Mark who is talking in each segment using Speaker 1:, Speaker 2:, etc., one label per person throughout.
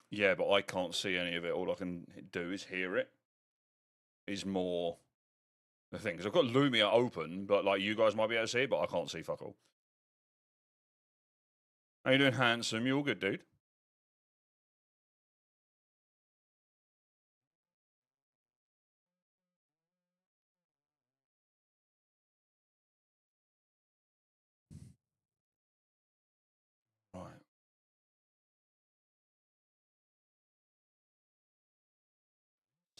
Speaker 1: Yeah, but I can't see any of it. All I can do is hear it. Is more the thing, because I've got Lumia open, but like you guys might be able to see it, but I can't see fuck all. How you doing, handsome? You all good, dude? Right.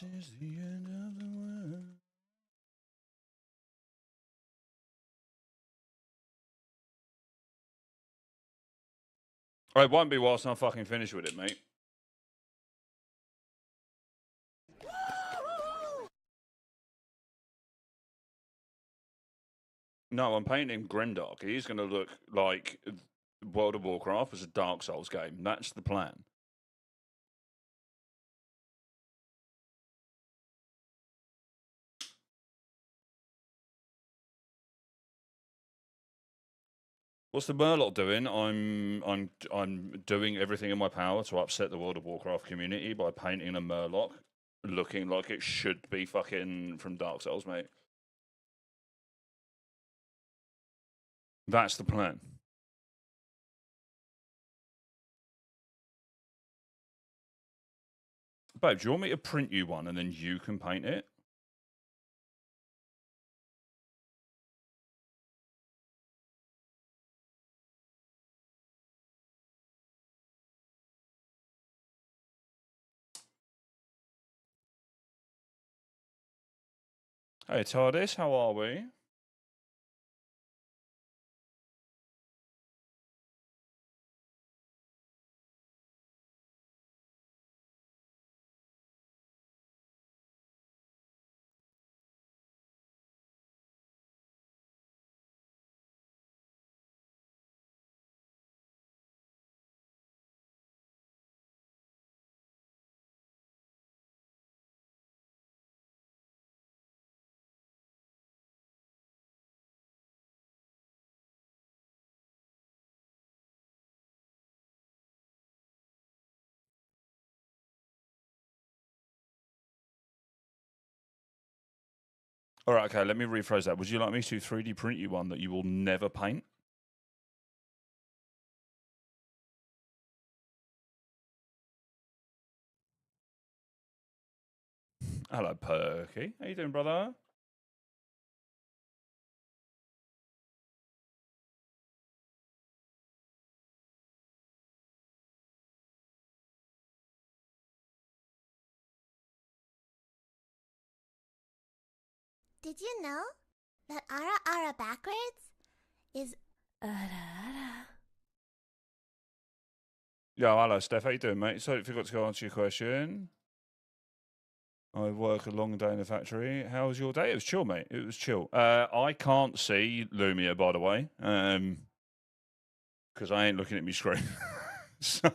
Speaker 1: This is the end of the world. It won't be whilst I'm fucking finished with it, mate. No, I'm painting Grendark. He's going to look like World of Warcraft as a Dark Souls game. That's the plan. What's the Murloc doing? I'm doing everything in my power to upset the World of Warcraft community by painting a Murloc looking like it should be fucking from Dark Souls, mate. That's the plan. Babe, do you want me to print you one and then you can paint it? Hey, TARDIS, how are we? All right, okay, let me rephrase that. Would you like me to 3D print you one that you will never paint? Hello, Perky. How you doing, brother?
Speaker 2: Did you know that ara ara backwards is ara ara?
Speaker 1: Yeah, hello, Steph. How you doing, mate? So I forgot to answer your question. I work a long day in the factory. How was your day? It was chill, mate. It was chill. I can't see Lumia, by the way, because I ain't looking at my screen. So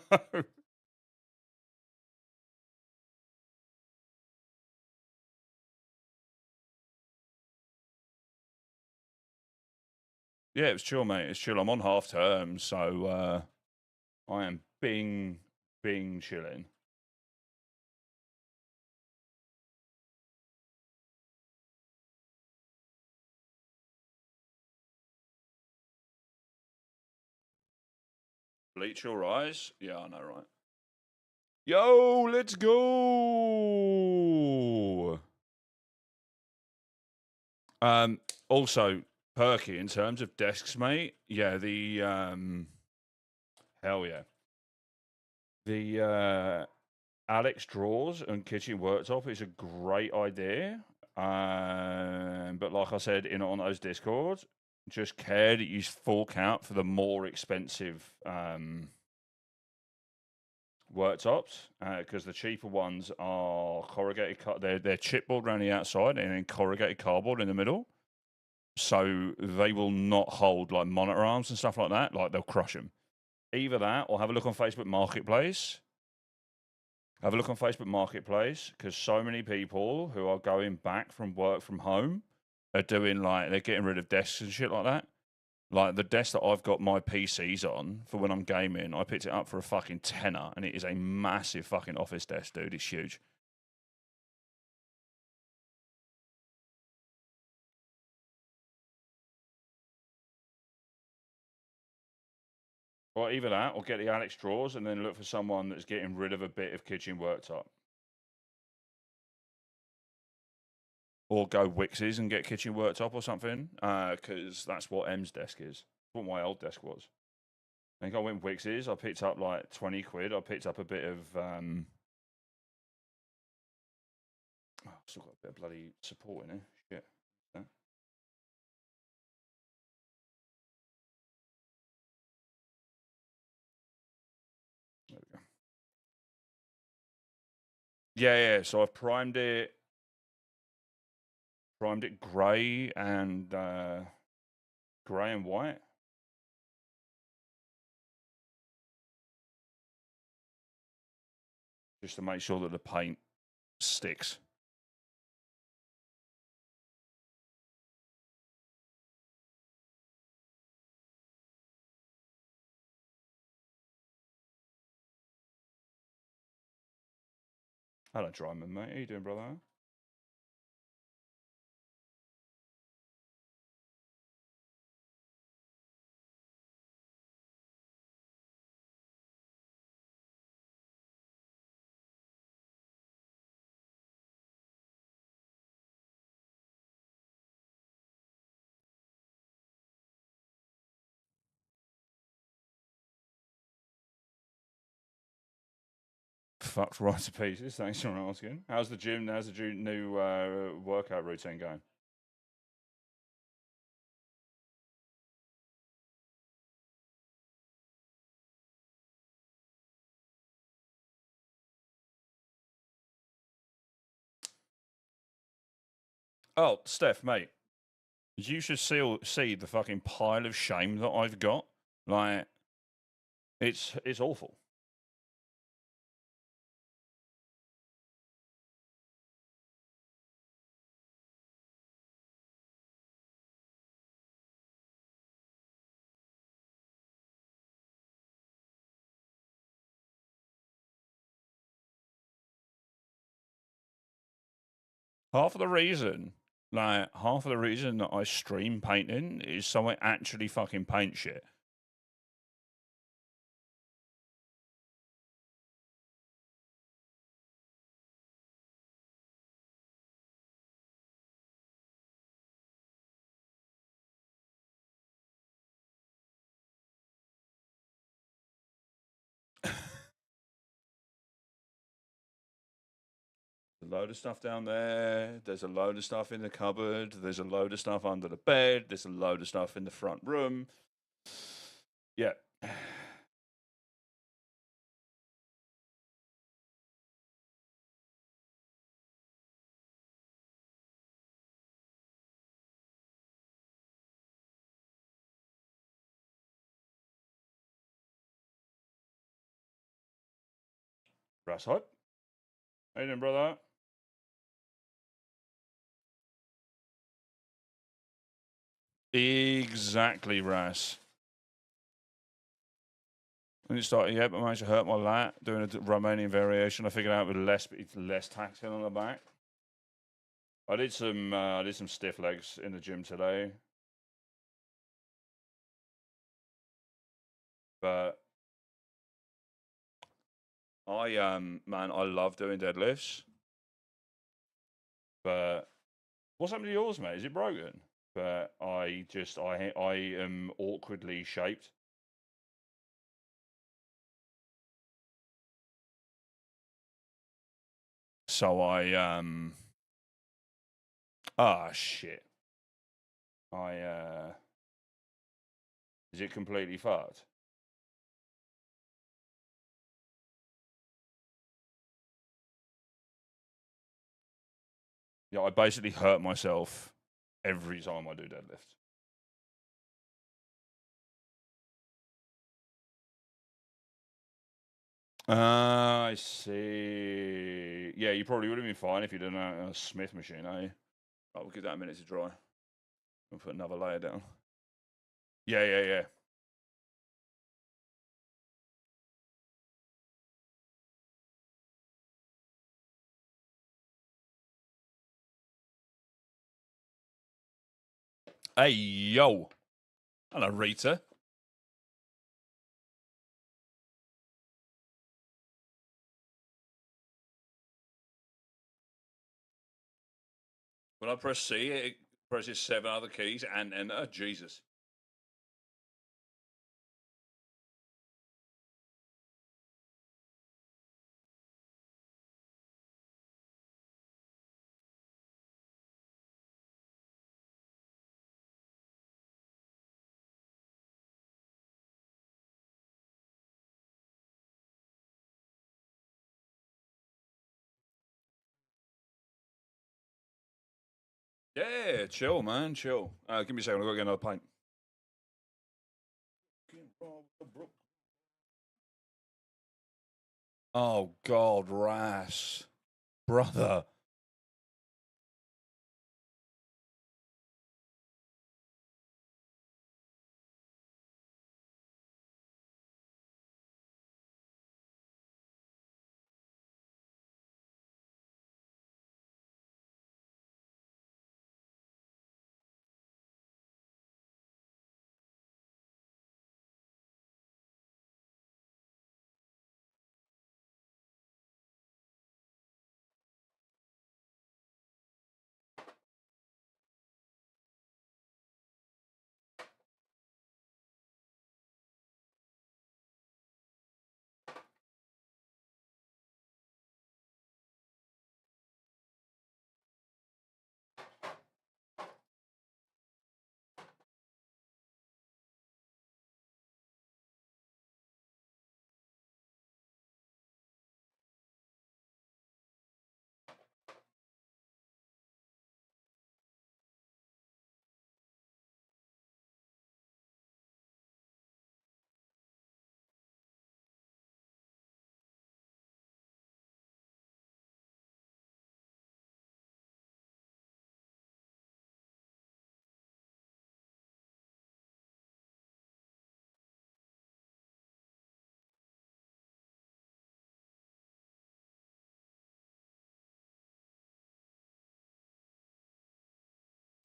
Speaker 1: yeah, it was chill, mate. It's chill. I'm on half term, so I am being chilling. Bleach your eyes. Yeah, I know, right? Yo, let's go. Also, Perky, in terms of desks, mate. Yeah, the hell yeah, the Alex Drawers and Kitchen Worktop is a great idea. But like I said on those discords, just care that you fork out for the more expensive worktops because the cheaper ones are corrugated. They're chipboard around the outside and then corrugated cardboard in the middle. So they will not hold like monitor arms and stuff like that. Like they'll crush them. Either that, or have a look on Facebook Marketplace. Have a look on Facebook Marketplace because so many people who are going back from work from home are doing like they're getting rid of desks and shit like that. Like the desk that I've got my PCs on for when I'm gaming, I picked it up for a fucking tenner, and it is a massive fucking office desk, dude. It's huge. Or either that, or get the Alex drawers, and then look for someone that's getting rid of a bit of kitchen worktop. Or go Wix's and get kitchen worktop or something, because that's what M's desk is. What my old desk was. I think I went Wix's. I picked up like 20 quid. I picked up a bit of still got a bit of bloody support in here. Shit. Yeah. There we go. Yeah. So I've primed it grey and white. Just to make sure that the paint sticks. Hello, Dryman, mate. How you doing, brother? Fucked right to pieces. Thanks for asking. How's the gym? How's the new workout routine going? Oh, Steph, mate, you should see the fucking pile of shame that I've got. Like, it's awful. Half of the reason that I stream painting is so I actually fucking paint shit. A load of stuff down there. There's a load of stuff in the cupboard. There's a load of stuff under the bed. There's a load of stuff in the front room. Yeah. Brass hype. How you doing, brother? Exactly, Ras. When it started, I managed to hurt my lat doing a Romanian variation. I figured out with less taxing on the back. I did some stiff legs in the gym today, but I love doing deadlifts. But what's happened to yours, mate? Is it broken? But I am awkwardly shaped. So shit. Is it completely fucked? Yeah, I basically hurt myself every time I do deadlift. I see. Yeah, you probably would have been fine if you didn't have a Smith machine, eh? I'll give that a minute to dry. I'll put another layer down. Yeah, yeah, yeah. Hey, yo. Hello, Rita. When I press C, it presses 7 other keys and enter. Jesus. Yeah, chill, man, chill. Give me a second. I've got to get another pint. Oh, God, Ras. Brother.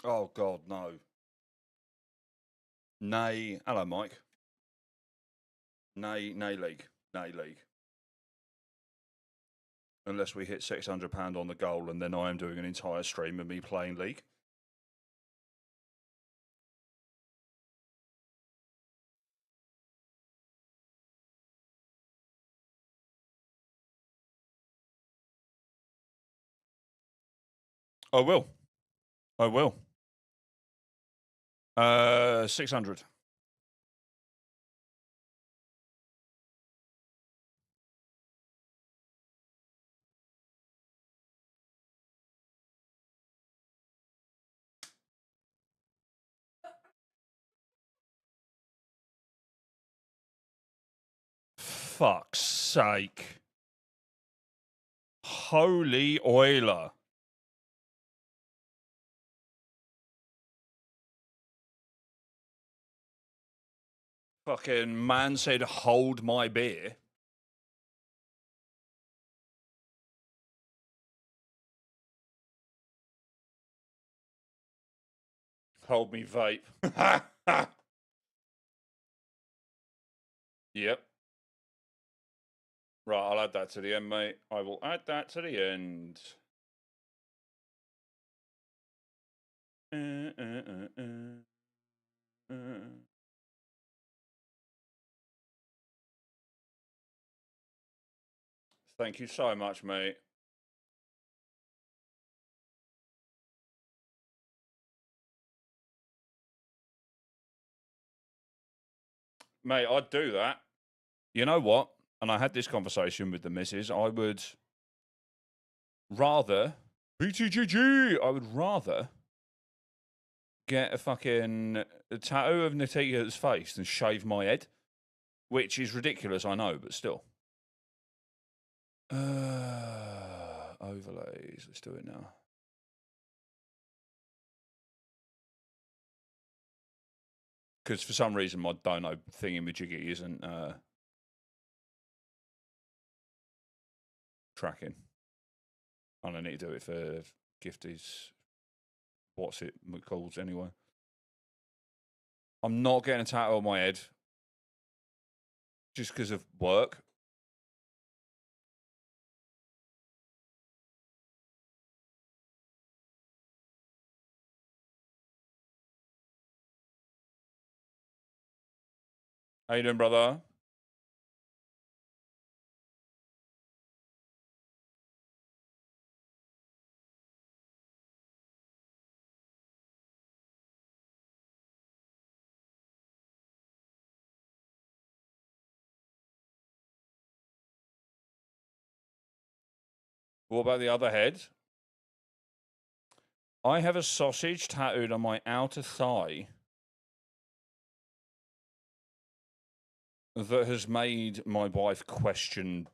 Speaker 1: Oh, God, no. Nay. Hello, Mike. Nay, nay, league. Nay, league. Unless we hit £600 on the goal, and then I am doing an entire stream of me playing League. I will. I will. 600. Fuck's sake. Holy oiler. Fucking man said, hold my beer. Hold me vape. Yep. Right, I'll add that to the end, mate. I will add that to the end. Thank you so much, mate. Mate, I'd do that. You know what? And I had this conversation with the missus. I would rather BTGG. I would rather get a fucking tattoo of Natita's face than shave my head, which is ridiculous, I know, but still. Overlays. Let's do it now. Because for some reason my dono thingy-majiggy isn't tracking. And I need to do it for Gifty's. What's it called anyway? I'm not getting a tattoo on my head just because of work. How you doing, brother? What about the other head? I have a sausage tattooed on my outer thigh that has made my wife question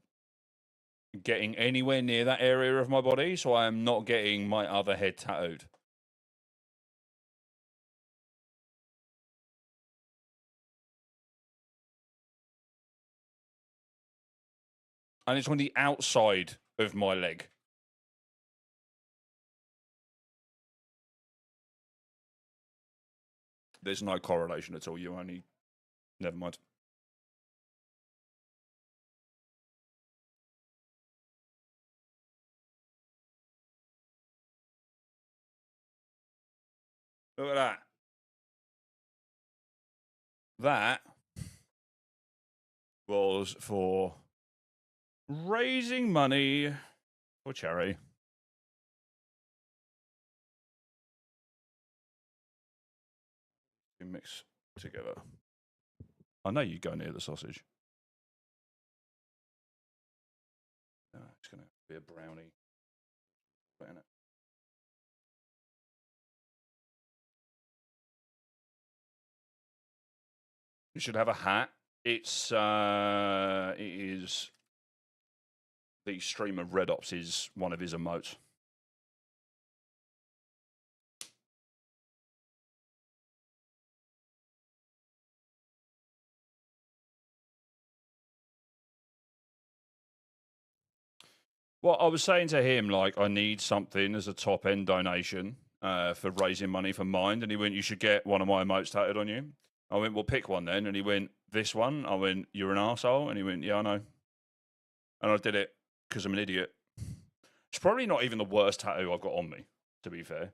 Speaker 1: getting anywhere near that area of my body, so I am not getting my other head tattooed. And it's on the outside of my leg. There's no correlation at all. You only... Never mind. Look at that. That was for raising money for charity. You mix together. I know you go near the sausage. It's going to be a brownie. Put in it. You should have a hat. It is the stream of Red Ops is one of his emotes. Well, I was saying to him, like, I need something as a top end donation for raising money for Mind. And he went, you should get one of my emotes tattooed on you. I went, well, pick one then. And he went, this one. I went, you're an arsehole. And he went, yeah, I know. And I did it because I'm an idiot. It's probably not even the worst tattoo I've got on me, to be fair.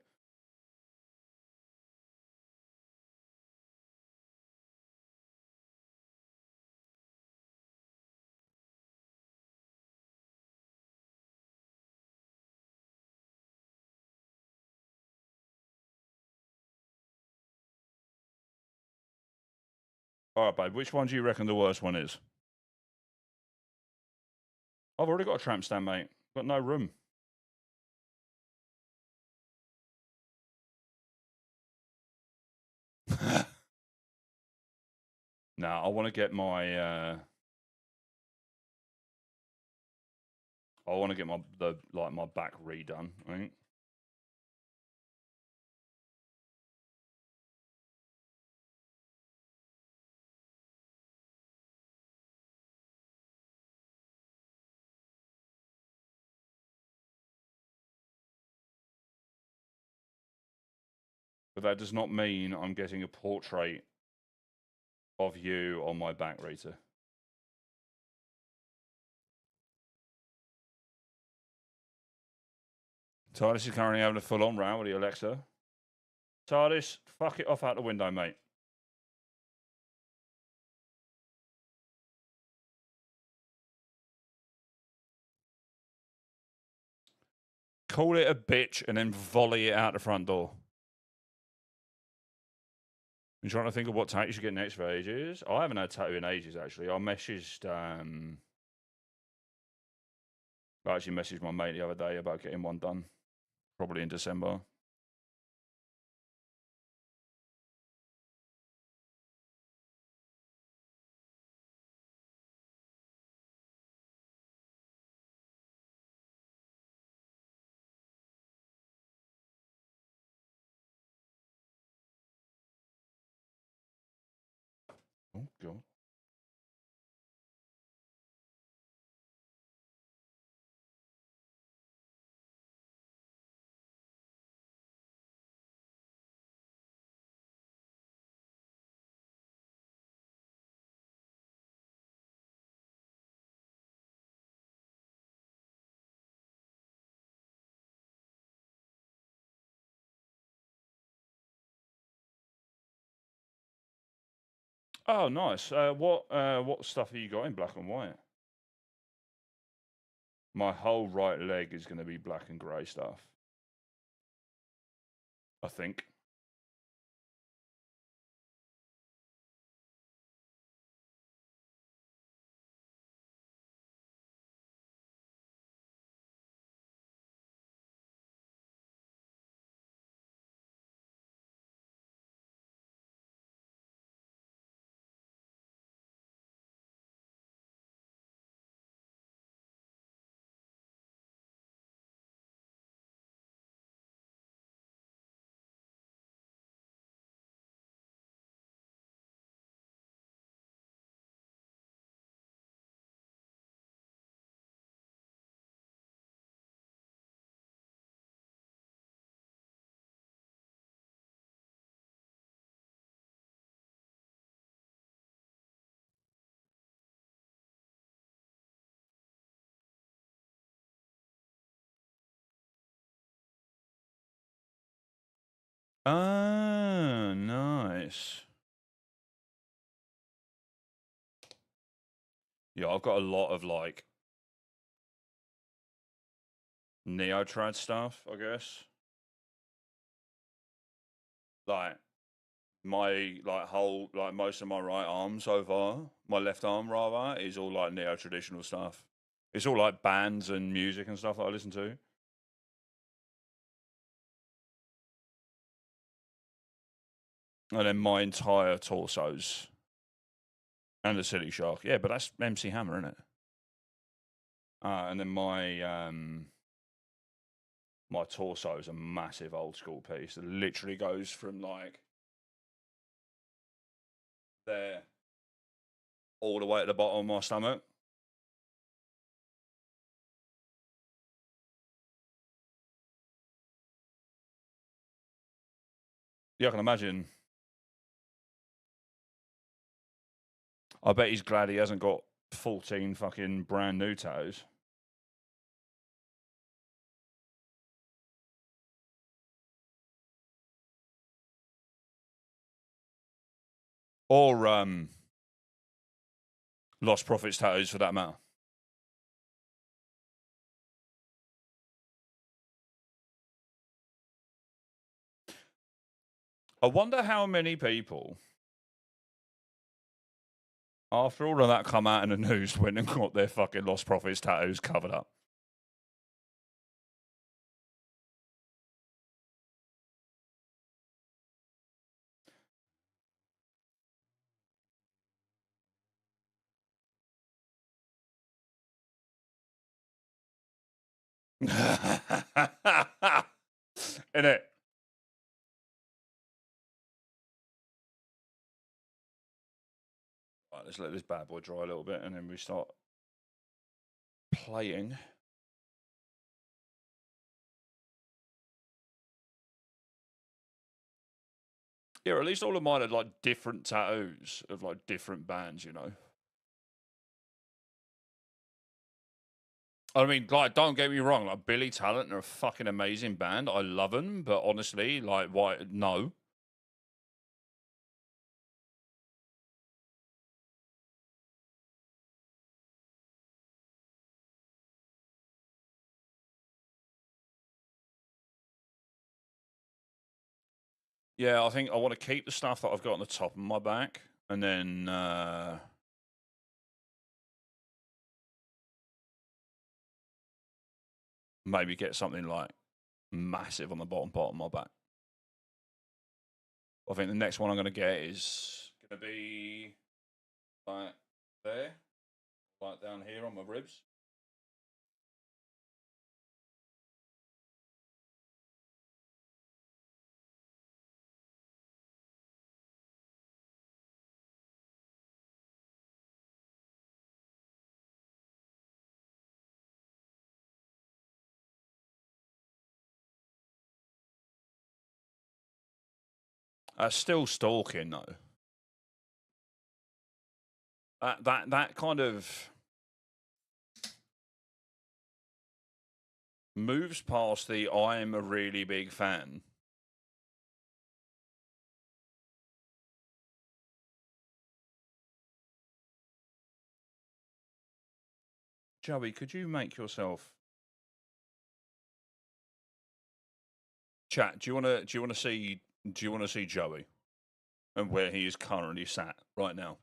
Speaker 1: All right, babe, which one do you reckon the worst one is? I've already got a tramp stamp, mate. Got no room. Now, I want to get my... I want to get my back redone, I think. But that does not mean I'm getting a portrait of you on my back, Rita. TARDIS is currently having a full-on row with the Alexa. TARDIS, fuck it off out the window, mate. Call it a bitch and then volley it out the front door. I'm trying to think of what tattoo you should get next for ages. I haven't had a tattoo in ages, actually. I actually messaged my mate the other day about getting one done. Probably in December. Oh god. Oh, nice. What stuff have you got in black and white? My whole right leg is going to be black and grey stuff. I think. Ah, nice. Yeah, I've got a lot of like Neotrad stuff, I guess. Like my whole most of my right arm so far, my left arm rather, is all like neo traditional stuff. It's all like bands and music and stuff that I listen to. And then my entire torsos and the Silly Shark. Yeah, but that's MC Hammer, isn't it? And then my torso is a massive old school piece that literally goes from like there all the way at the bottom of my stomach. Yeah, I can imagine. I bet he's glad he hasn't got 14 fucking brand new tattoos. Or Lost Profits tattoos for that matter. I wonder how many people, after all of that come out in the news, went and got their fucking Lost Profits tattoos covered up. In it. Right, let's let this bad boy dry a little bit and then we start playing. Yeah, at least all of mine are like different tattoos of like different bands, you know. I mean, like, don't get me wrong, like Billy Talent are a fucking amazing band. I love them, but honestly, like, why? No. Yeah, I think I want to keep the stuff that I've got on the top of my back, and then maybe get something like massive on the bottom part of my back. I think the next one I'm going to get is going to be like there, like down here on my ribs. Still stalking though. That kind of moves past the I'm a really big fan. Joey, could you make yourself chat? Do you want to see Joey and where he is currently sat right now?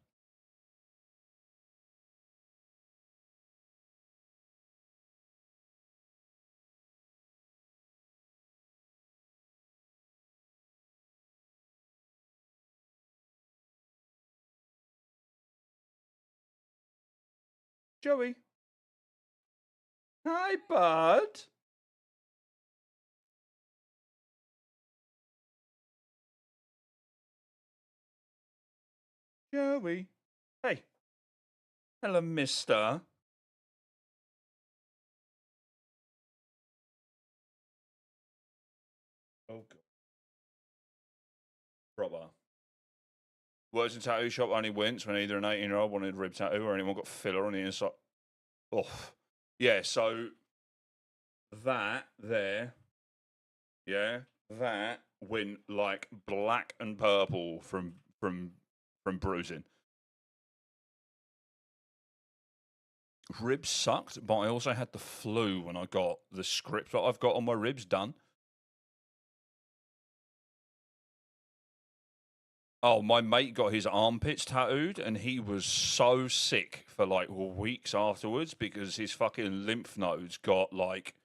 Speaker 1: Joey. Hi, bud. Joey. Hey. Hello, mister. Oh, God. Proper. Words in tattoo shop only wins when either an 18-year-old wanted a rib tattoo or anyone got filler on the inside. Oh. Yeah, so that there, yeah, that went like black and purple from bruising. Ribs sucked, but I also had the flu when I got the script that I've got on my ribs done. Oh, my mate got his armpits tattooed, and he was so sick for like weeks afterwards because his fucking lymph nodes got like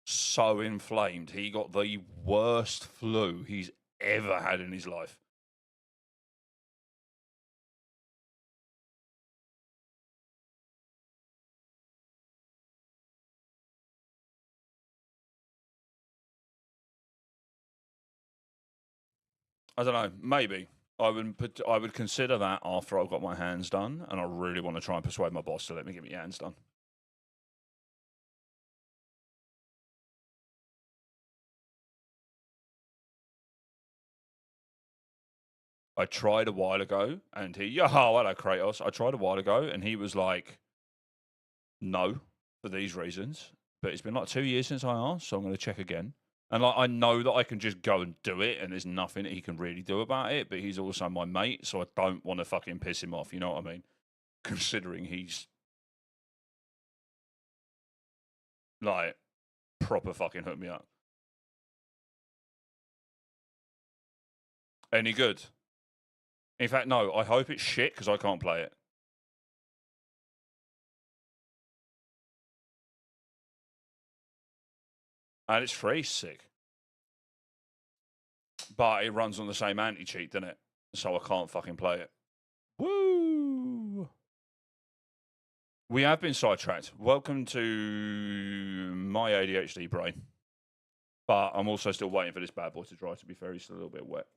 Speaker 1: so inflamed. He got the worst flu he's ever had in his life. I don't know. Maybe I would consider that after I've got my hands done, and I really want to try and persuade my boss to let me get my hands done. I tried a while ago, and he, oh, hello, Kratos. I tried a while ago, and he was like, no, for these reasons. But it's been like 2 years since I asked, so I'm going to check again. And like, I know that I can just go and do it, and there's nothing that he can really do about it. But he's also my mate, so I don't want to fucking piss him off. You know what I mean? Considering he's like proper fucking hooked me up. Any good? In fact, no. I hope it's shit because I can't play it. And it's free, sick. But it runs on the same anti cheat, doesn't it? So I can't fucking play it. Woo! We have been sidetracked. Welcome to my ADHD brain. But I'm also still waiting for this bad boy to dry. To be fair, he's still a little bit wet.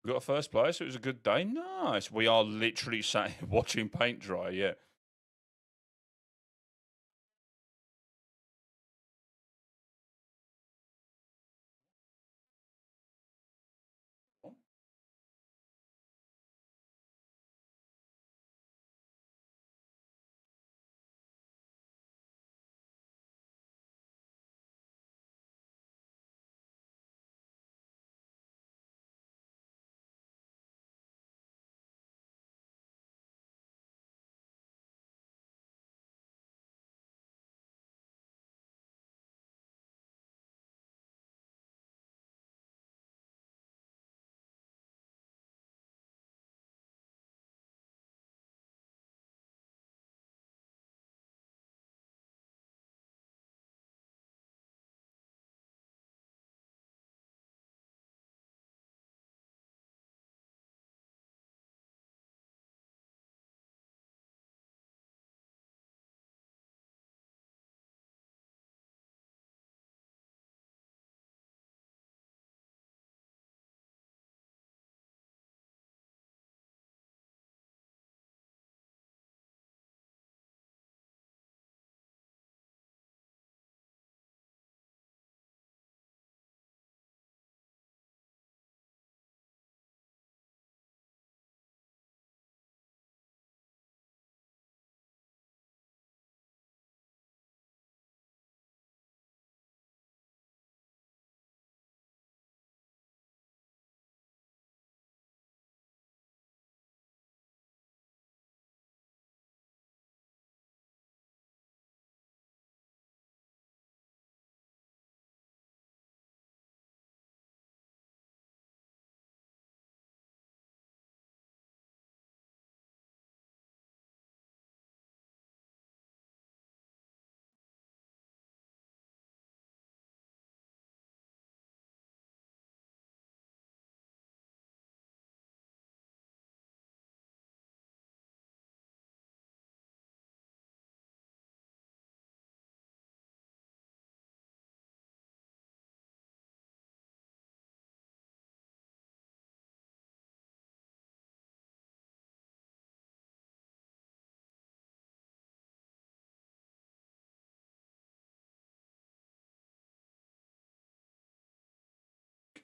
Speaker 1: We got a first place. It was a good day. Nice. We are literally sat watching paint dry. Yeah.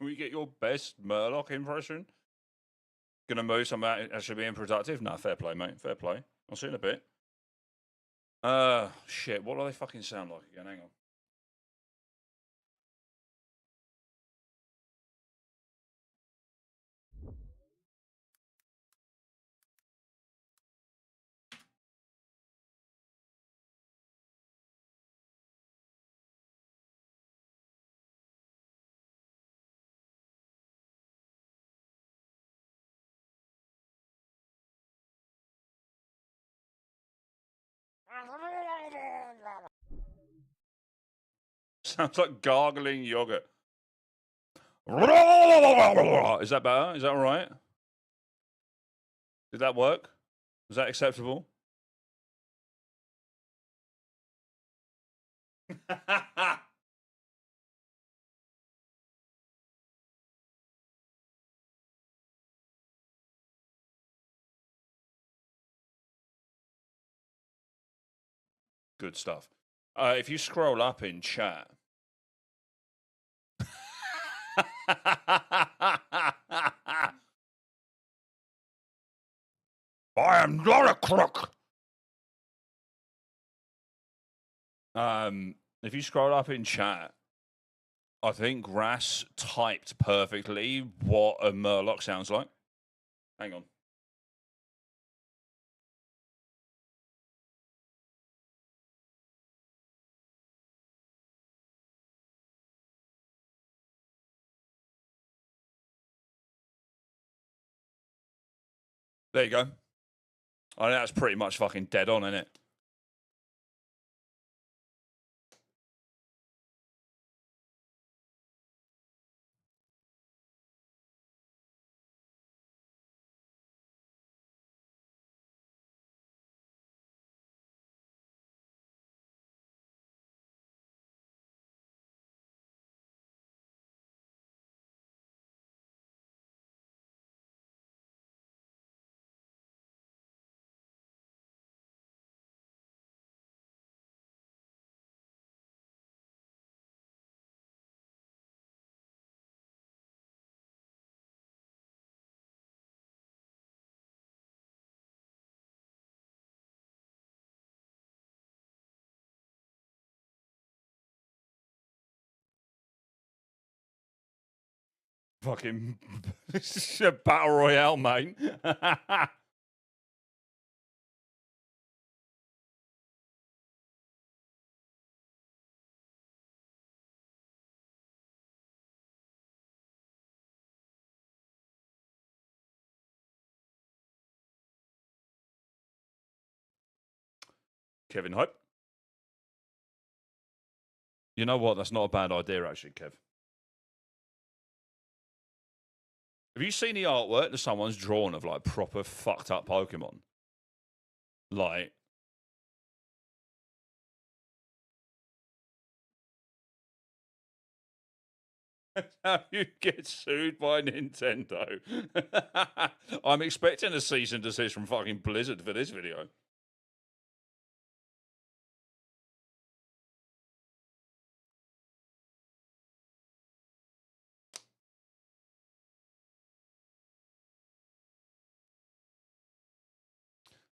Speaker 1: Can we get your best Murloc impression? Gonna move something actually being productive? No, fair play, mate. Fair play. I'll see you in a bit. Shit. What do they fucking sound like again? Hang on. Sounds like gargling yogurt. Is that better? Is that all right? Did that work? Was that acceptable? Good stuff. If you scroll up in chat. I am not a crook. If you scroll up in chat, I think Grass typed perfectly what a Murloc sounds like. Hang on. There you go. I think that's pretty much fucking dead on, isn't it? Fucking this is a battle royale, mate. Kevin Hope. You know what? That's not a bad idea, actually, Kev. Have you seen the artwork that someone's drawn of like proper fucked up Pokemon? Like, how you get sued by Nintendo? I'm expecting a cease and desist from fucking Blizzard for this video.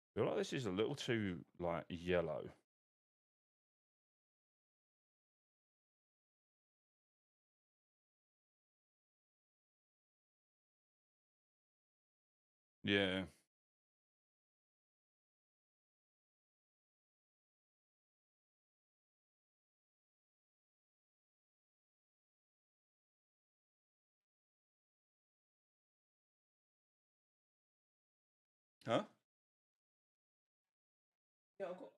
Speaker 1: I feel like this is a little too like yellow. Yeah. Huh? Yeah, I've got.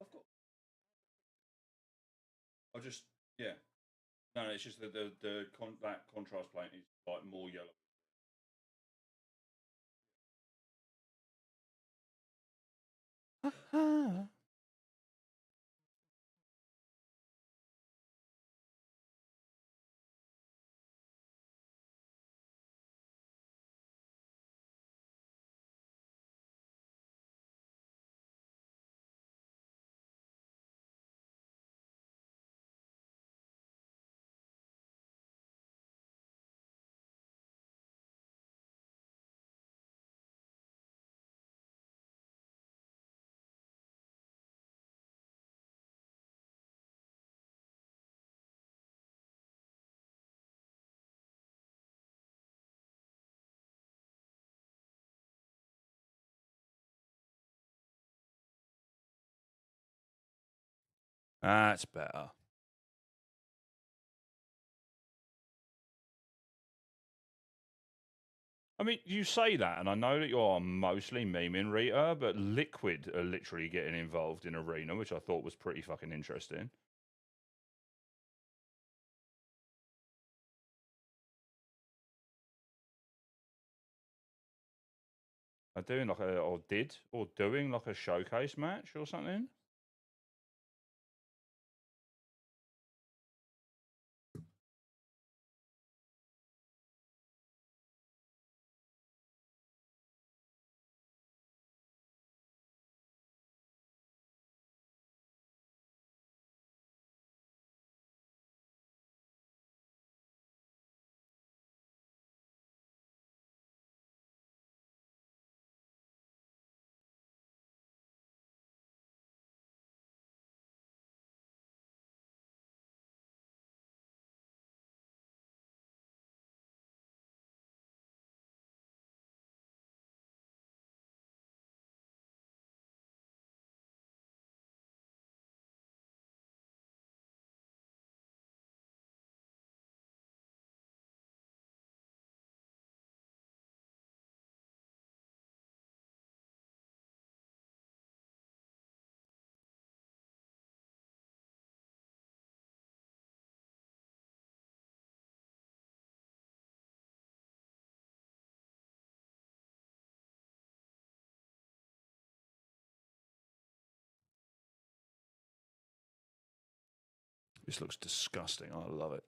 Speaker 1: I just, yeah. No, it's just that that contrast paint is like more yellow. That's better. I mean, you say that, and I know that you're mostly memeing Rita, but Liquid are literally getting involved in Arena, which I thought was pretty fucking interesting. Are doing like a, or did, or doing like a showcase match or something. This looks disgusting. I love it.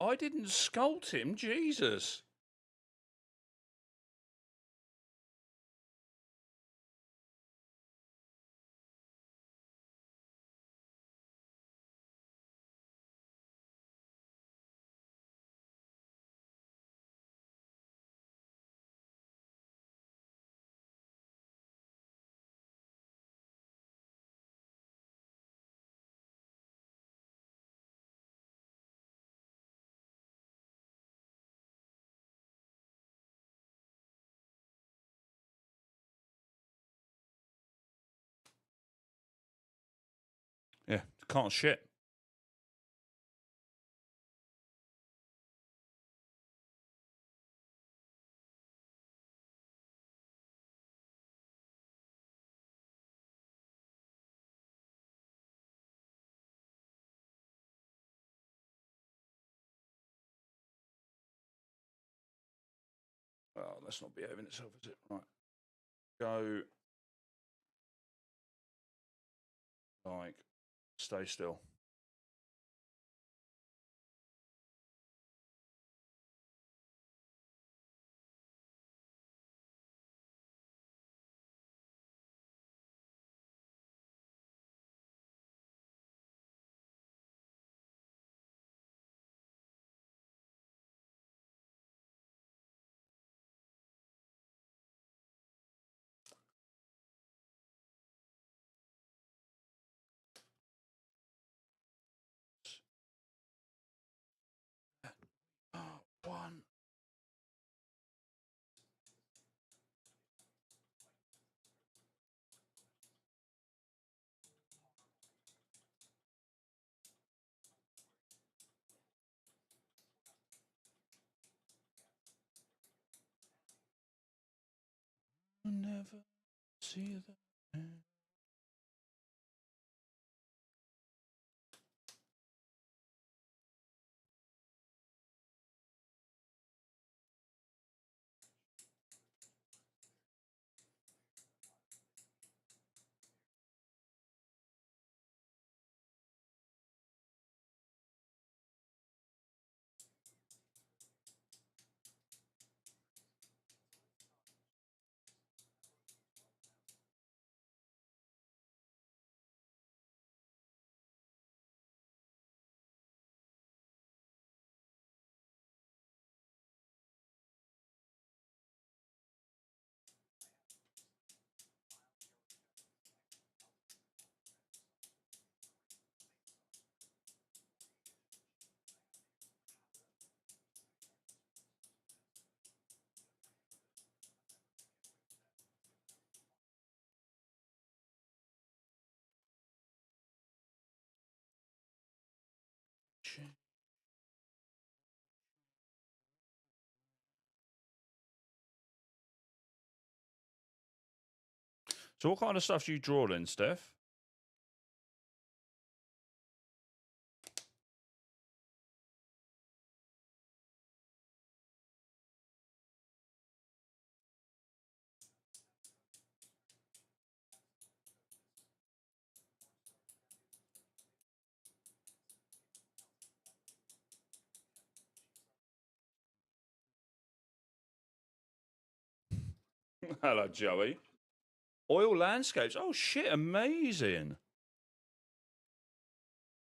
Speaker 1: I didn't sculpt him. Jesus. Yeah, can't shit. Well, that's not behaving itself, is it? Right. Go. Like, stay still. One. Never see the. So, what kind of stuff do you draw then, Steph? Hello, Joey. Oil landscapes. Oh shit, amazing.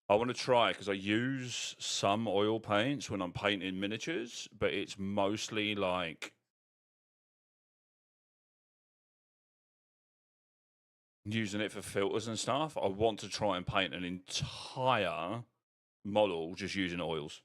Speaker 1: I want to try because I use some oil paints when I'm painting miniatures, but it's mostly like using it for filters and stuff. I want to try and paint an entire model just using oils.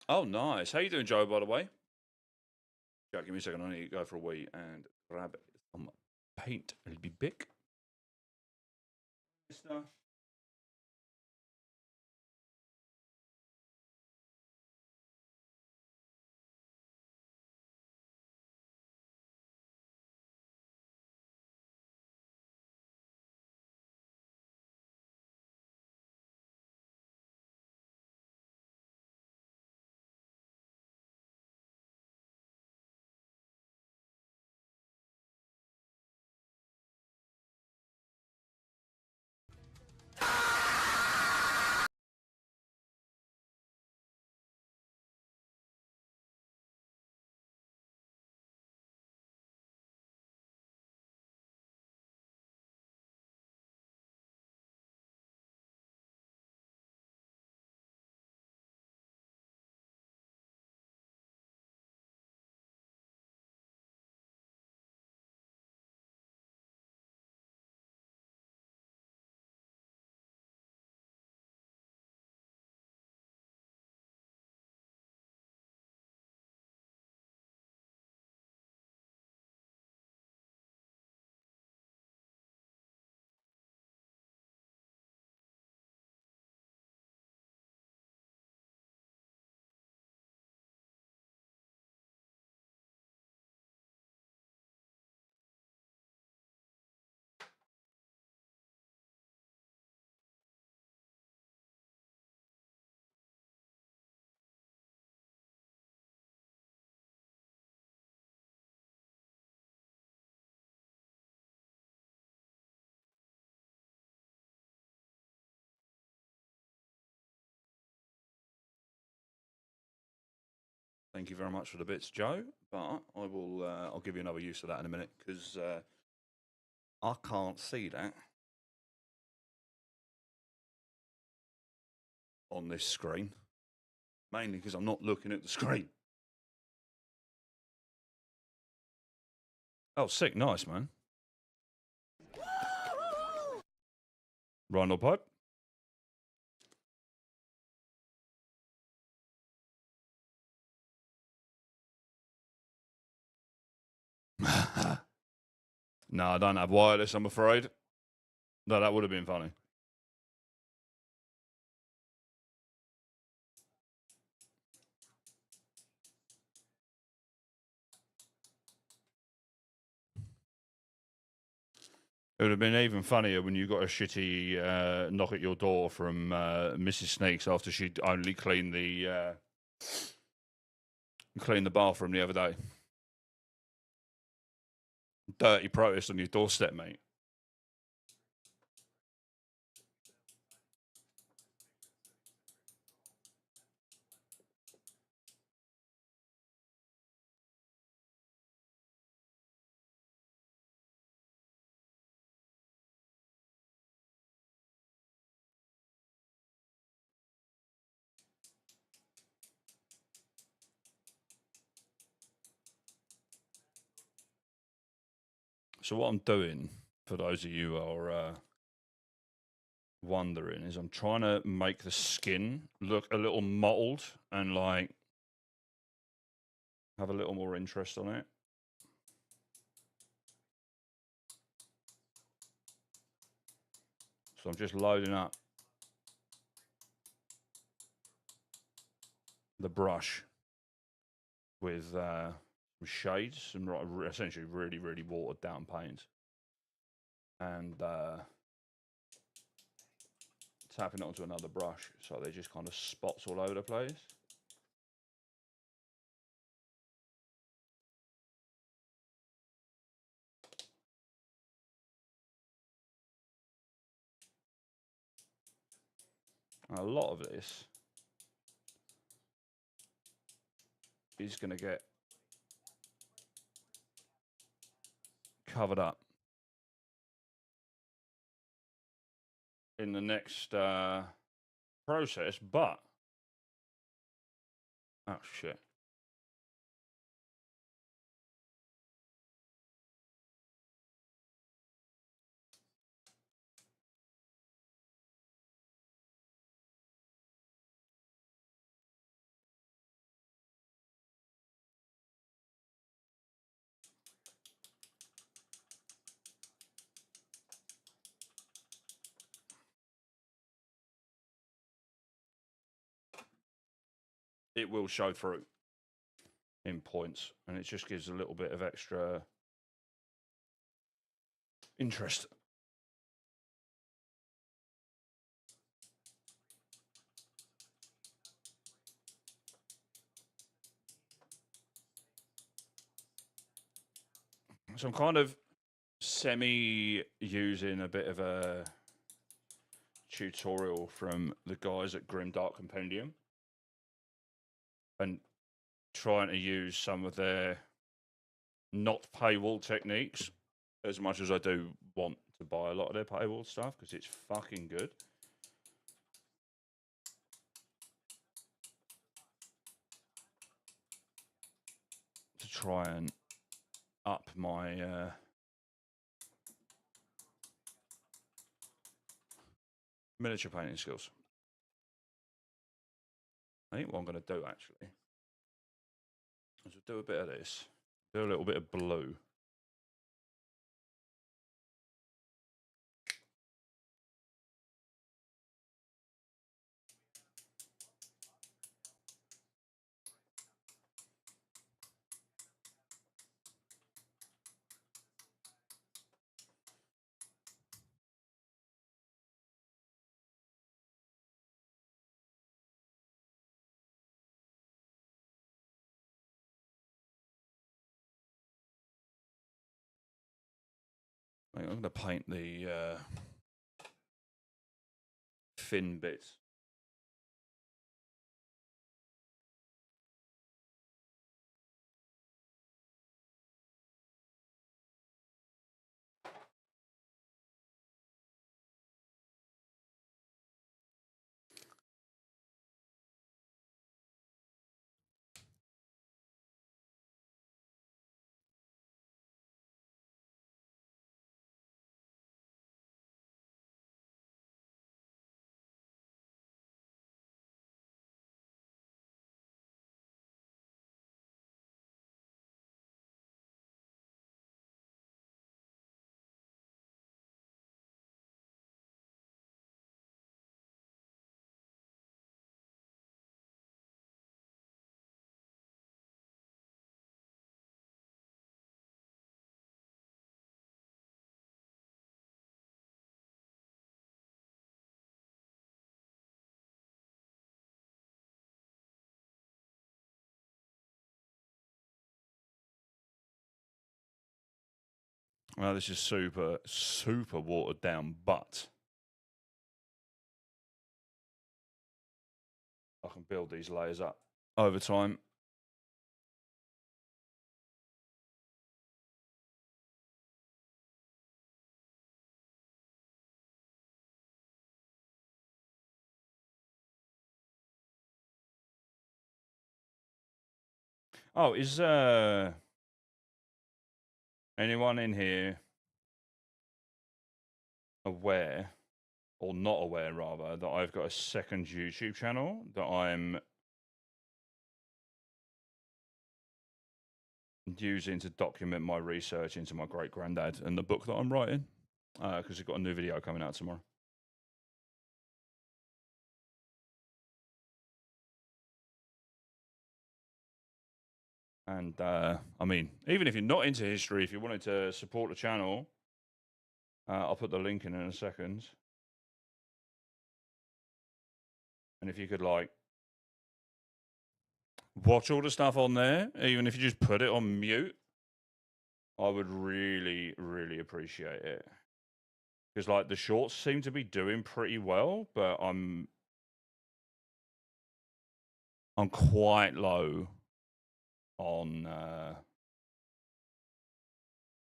Speaker 1: Oh, nice. How you doing, Joe, by the way? Jack, give me a second. I need to go for a wee and grab some paint. It'll be big. Mister. Thank you very much for the bits, Joe. But I will. I'll give you another use of that in a minute because I can't see that on this screen. Mainly because I'm not looking at the screen. Oh, sick, nice, man. Rhino pipe. No, I don't have wireless, I'm afraid. No, that would have been funny. It would have been even funnier when you got a shitty knock at your door from Mrs. Sneaks after she'd only cleaned the bathroom the other day. Dirty protest on your doorstep, mate. So what I'm doing, for those of you who are wondering, is I'm trying to make the skin look a little mottled and like have a little more interest on it. So I'm just loading up the brush with shades and essentially really, really watered down paint. And tapping it onto another brush so they just kind of spots all over the place. And a lot of this is going to get covered up in the next process, but oh shit. It will show through in points, and it just gives a little bit of extra interest. So I'm kind of semi using a bit of a tutorial from the guys at Grimdark Compendium and trying to use some of their not paywall techniques as much as I do want to buy a lot of their paywall stuff because it's fucking good. To try and up my miniature painting skills. I think what I'm going to do actually is do a bit of this, do a little bit of blue. I'm going to paint the fin bits. This is super, super watered down, but I can build these layers up over time. Oh, is anyone in here aware, or not aware rather, that I've got a second YouTube channel that I'm using to document my research into my great granddad and the book that I'm writing? Because we've got a new video coming out tomorrow. And I mean, even if you're not into history, if you wanted to support the channel, I'll put the link in a second. And if you could like watch all the stuff on there, even if you just put it on mute, I would really, really appreciate it. Because like the shorts seem to be doing pretty well, but I'm quite low on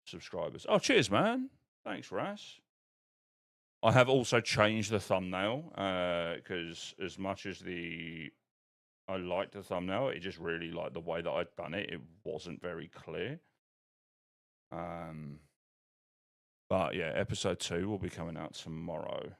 Speaker 1: subscribers. Oh, cheers, man. Thanks, Ras. I have also changed the thumbnail because as much as I liked the thumbnail, it just really like the way that I'd done it. It wasn't very clear. But yeah, episode 2 will be coming out tomorrow.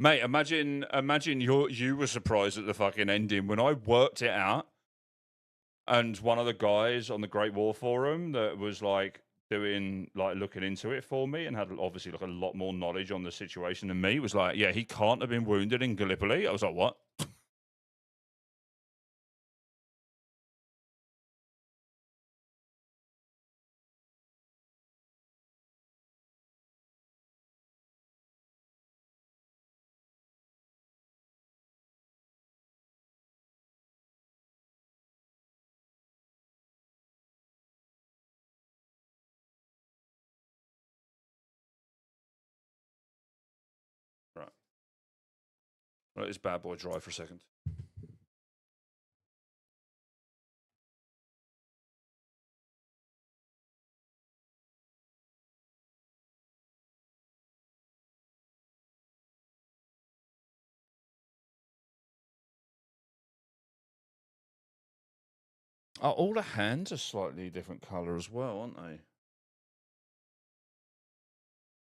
Speaker 1: Mate, imagine you were surprised at the fucking ending when I worked it out, and one of the guys on the Great War Forum that was like looking into it for me and had obviously like a lot more knowledge on the situation than me was like, yeah, he can't have been wounded in Gallipoli. I was like, what? Right. Let this bad boy dry for a second. Oh, all the hands are slightly different colour as well, aren't they?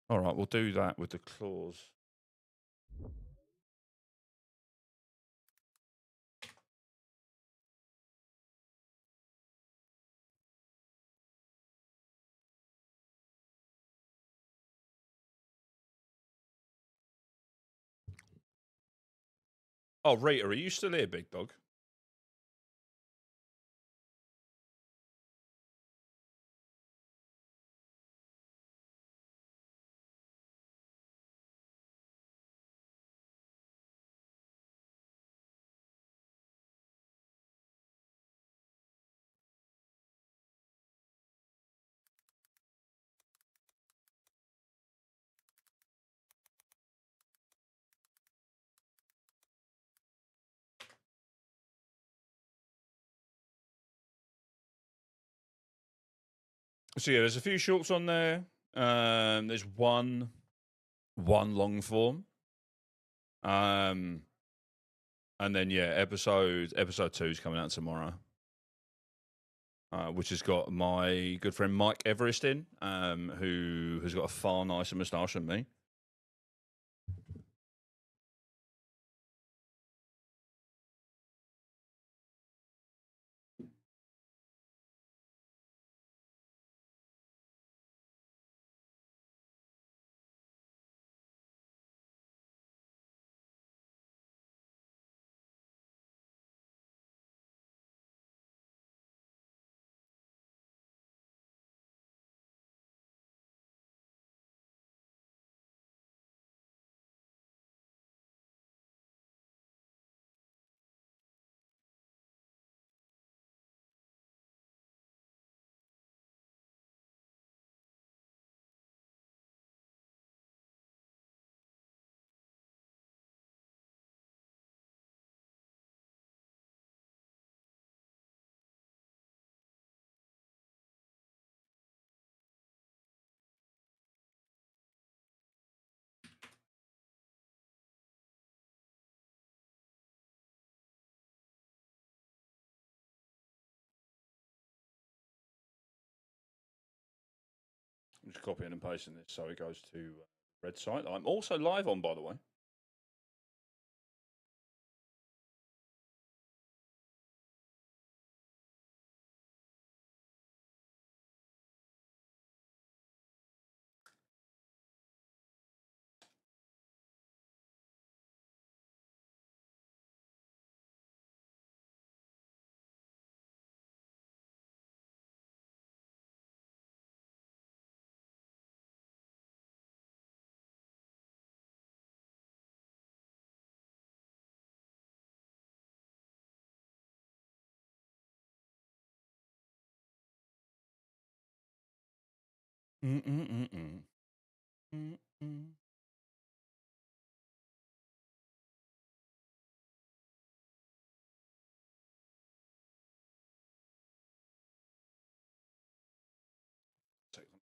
Speaker 1: All right, we'll do that with the claws. Oh, Rita, are you still here, big dog? So yeah, there's a few shorts on there. There's one long form. And then yeah, episode 2 is coming out tomorrow. Which has got my good friend Mike Everest in, who has got a far nicer moustache than me. I'm just copying and pasting this so it goes to Red site. I'm also live on, by the way.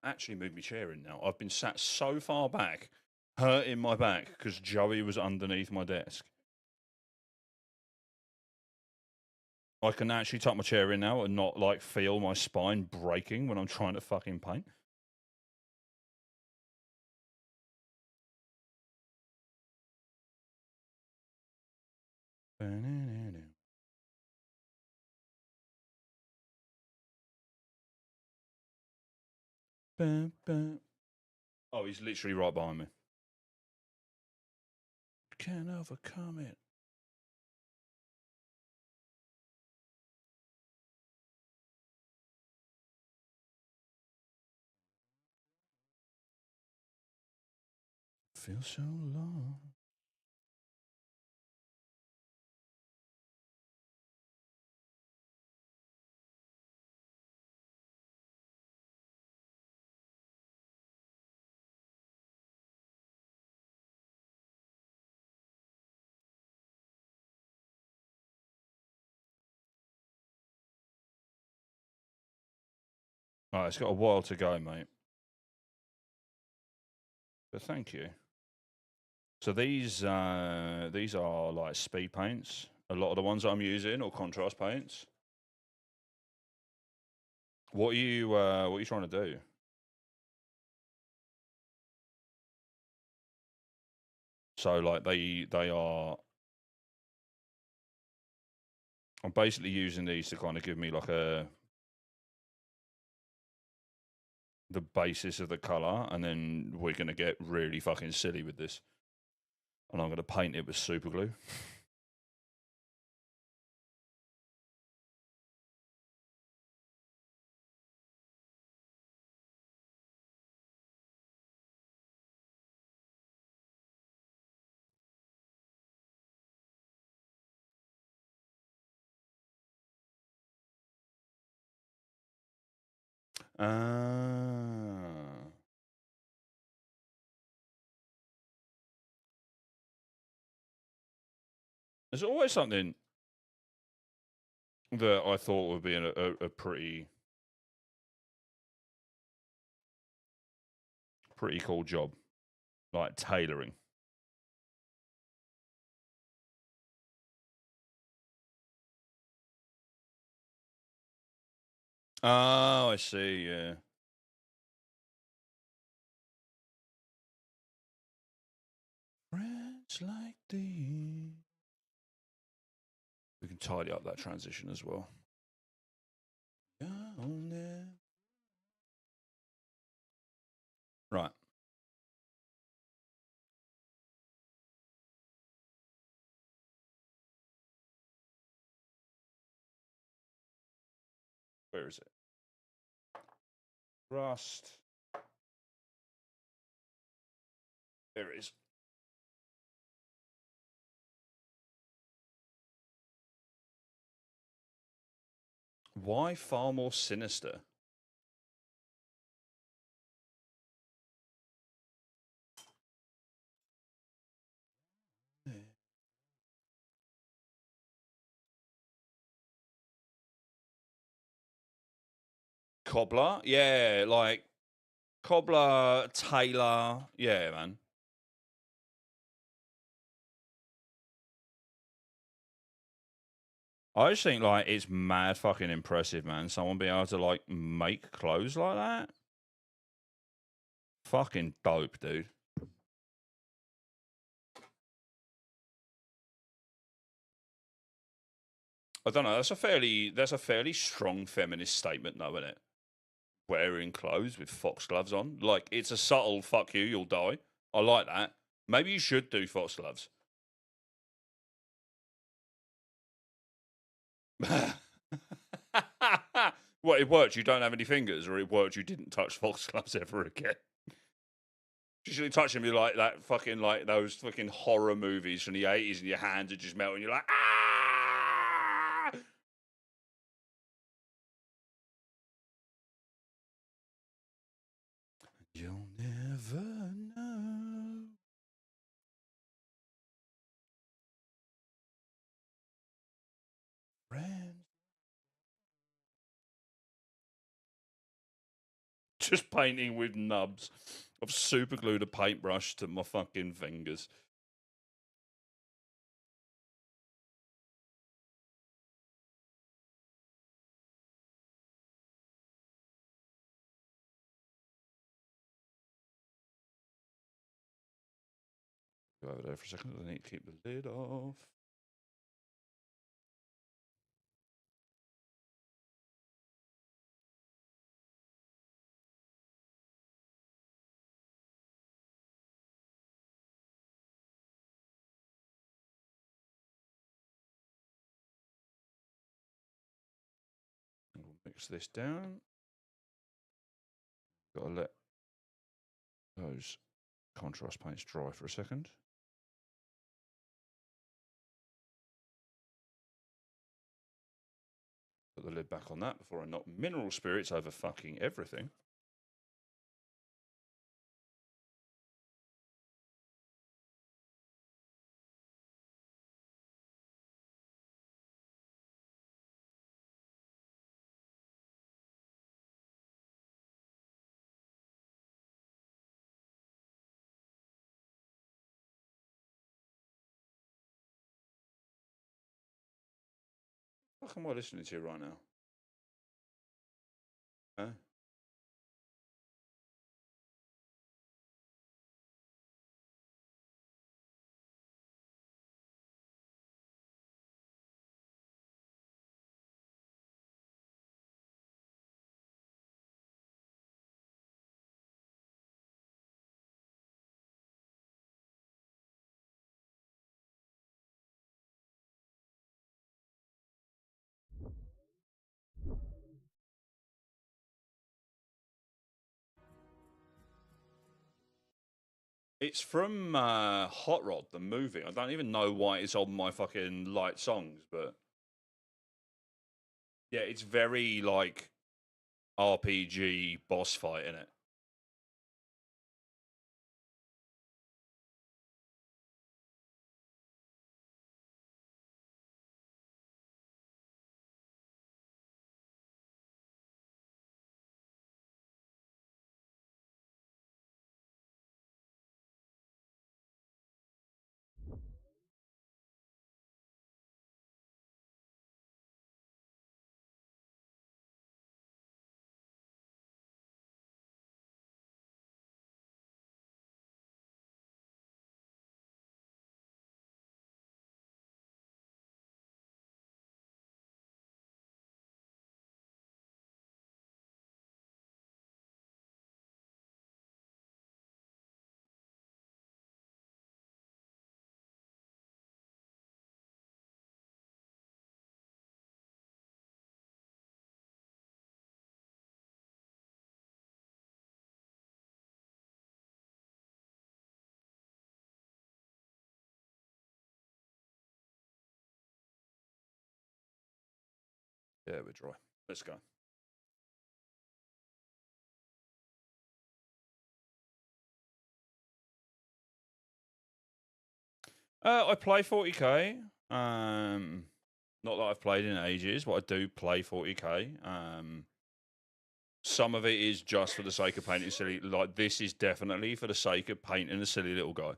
Speaker 1: Actually moved my chair in now. I've been sat so far back, hurting my back because Joey was underneath my desk. I can actually tuck my chair in now and not like feel my spine breaking when I'm trying to fucking paint. Oh, he's literally right behind me. Can't overcome it. Feels so long. Right, it's got a while to go, mate. But thank you. So these are like speed paints. A lot of the ones I'm using, or contrast paints. What are you trying to do? So like they are. I'm basically using these to kind of give me like the basis of the color, and then we're gonna get really fucking silly with this, and I'm gonna paint it with super glue. There's always something that I thought would be a pretty cool job, like tailoring. Oh, I see. Yeah. Friends like these. We can tidy up that transition as well. Right. Where is it? Rust. There it is. Why far more sinister? Cobbler? Yeah, like cobbler, tailor. Yeah, man. I just think like it's mad fucking impressive, man. Someone being able to like make clothes like that. fucking dope, dude. I don't know. That's a fairly strong feminist statement, though, isn't it? Wearing clothes with foxgloves on, like it's a subtle "fuck you, you'll die." I like that. Maybe you should do foxgloves. What, it worked? You don't have any fingers, or it worked? You didn't touch foxgloves ever again. You should touch them. You're like that fucking like those fucking horror movies from the 80s, and your hands are just melting. You're like, ah. You'll never know. Friends. Just painting with nubs. I've super glued a paintbrush to my fucking fingers. Go over there for a second. I need to keep the lid off. We'll mix this down. Got to let those contrast paints dry for a second. Put the lid back on that before I knock mineral spirits over fucking everything. What am I listening to right now? Huh? It's from Hot Rod, the movie. I don't even know why it's on my fucking light songs, but yeah, it's very like RPG boss fight in it. Yeah, we're dry. Let's go. I play 40k. Not that I've played in ages, but I do play 40k. Some of it is just for the sake of painting silly. Like this is definitely for the sake of painting a silly little guy.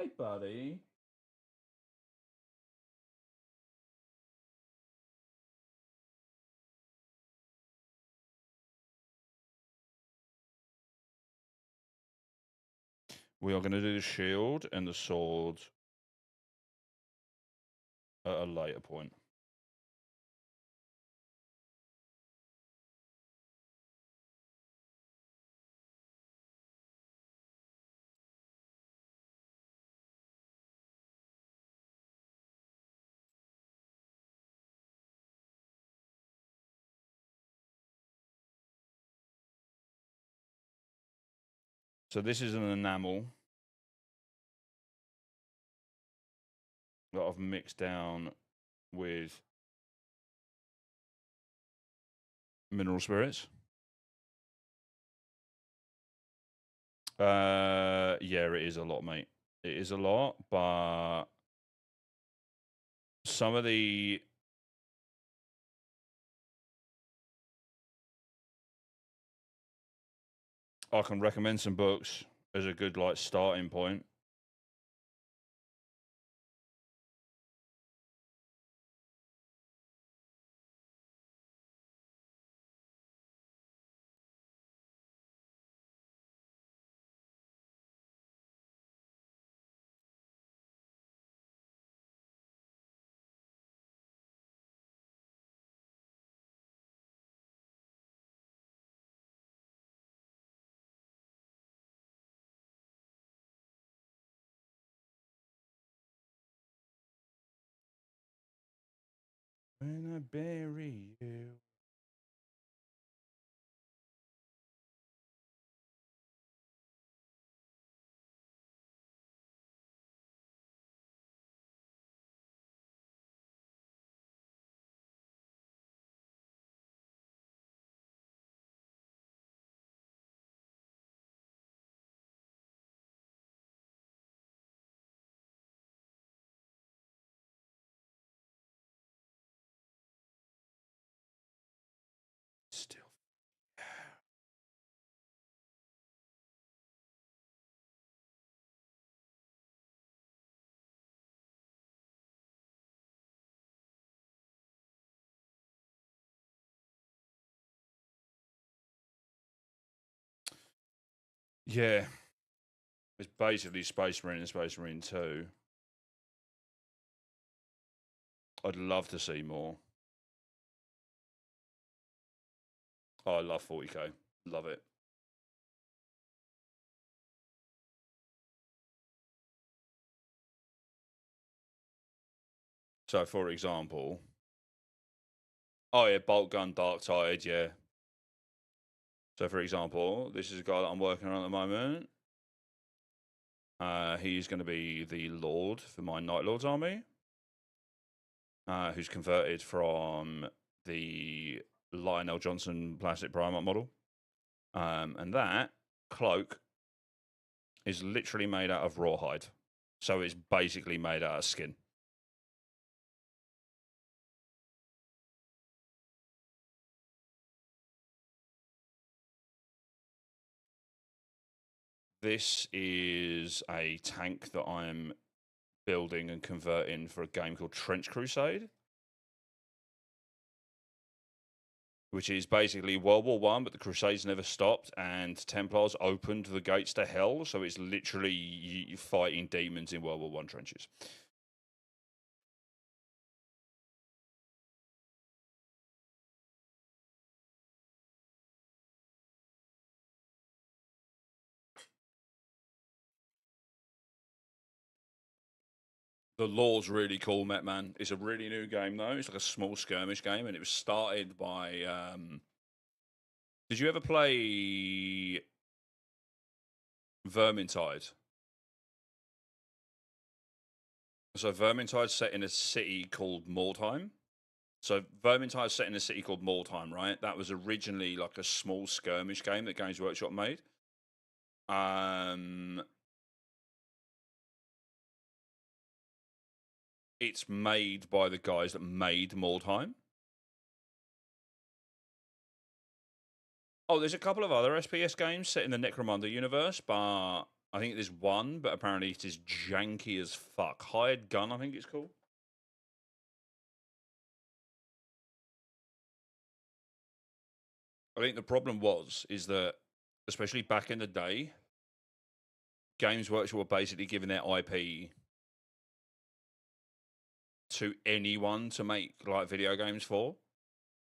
Speaker 1: Hey, buddy. We are going to do the shield and the sword at a later point. So this is an enamel that I've mixed down with mineral spirits. Yeah, it is a lot, mate. It is a lot, but some of the I can recommend some books as a good like starting point. When I bury you. Still. Yeah. It's basically Space Marine and Space Marine 2. I'd love to see more. Oh, I love 40k. Love it. So, for example, oh yeah, Bolt Gun Dark Tide, yeah. So, for example, this is a guy that I'm working on at the moment. He's going to be the Lord for my Night Lord's army, who's converted from the Lionel Johnson plastic Primarch model. And that cloak is literally made out of rawhide. So it's basically made out of skin. This is a tank that I'm building and converting for a game called Trench Crusade, which is basically World War One, but the Crusades never stopped, and Templars opened the gates to hell. So it's literally fighting demons in World War One trenches. The lore's really cool, Met Man. It's a really new game though. It's like a small skirmish game, and it was started by. Did you ever play Vermintide? So Vermintide's set in a city called Mordheim. So Vermintide's set in a city called Mordheim, right? That was originally like a small skirmish game that Games Workshop made. It's made by the guys that made Mordheim. Oh, there's a couple of other SPS games set in the Necromunda universe, but I think there's one, but apparently it is janky as fuck. Hired Gun, I think it's called. I think the problem is that, especially back in the day, Games Workshop were basically giving their IP to anyone to make like video games for.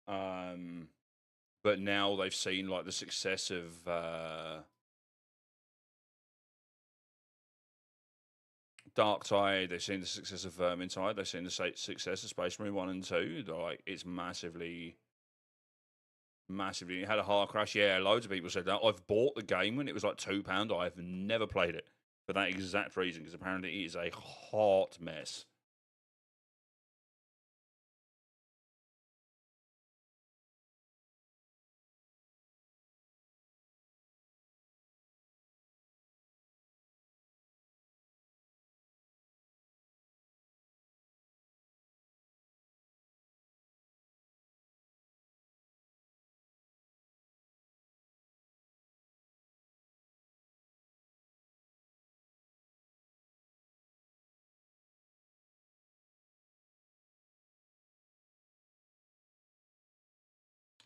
Speaker 1: But now they've seen like the success of Dark Tide, they've seen the success of Vermintide, they've seen the success of Space Marine 1 and 2. Like, it's massively. You had a hard crash. Yeah, loads of people said that. I've bought the game when it was like £2. I've never played it for that exact reason, because apparently it is a hot mess.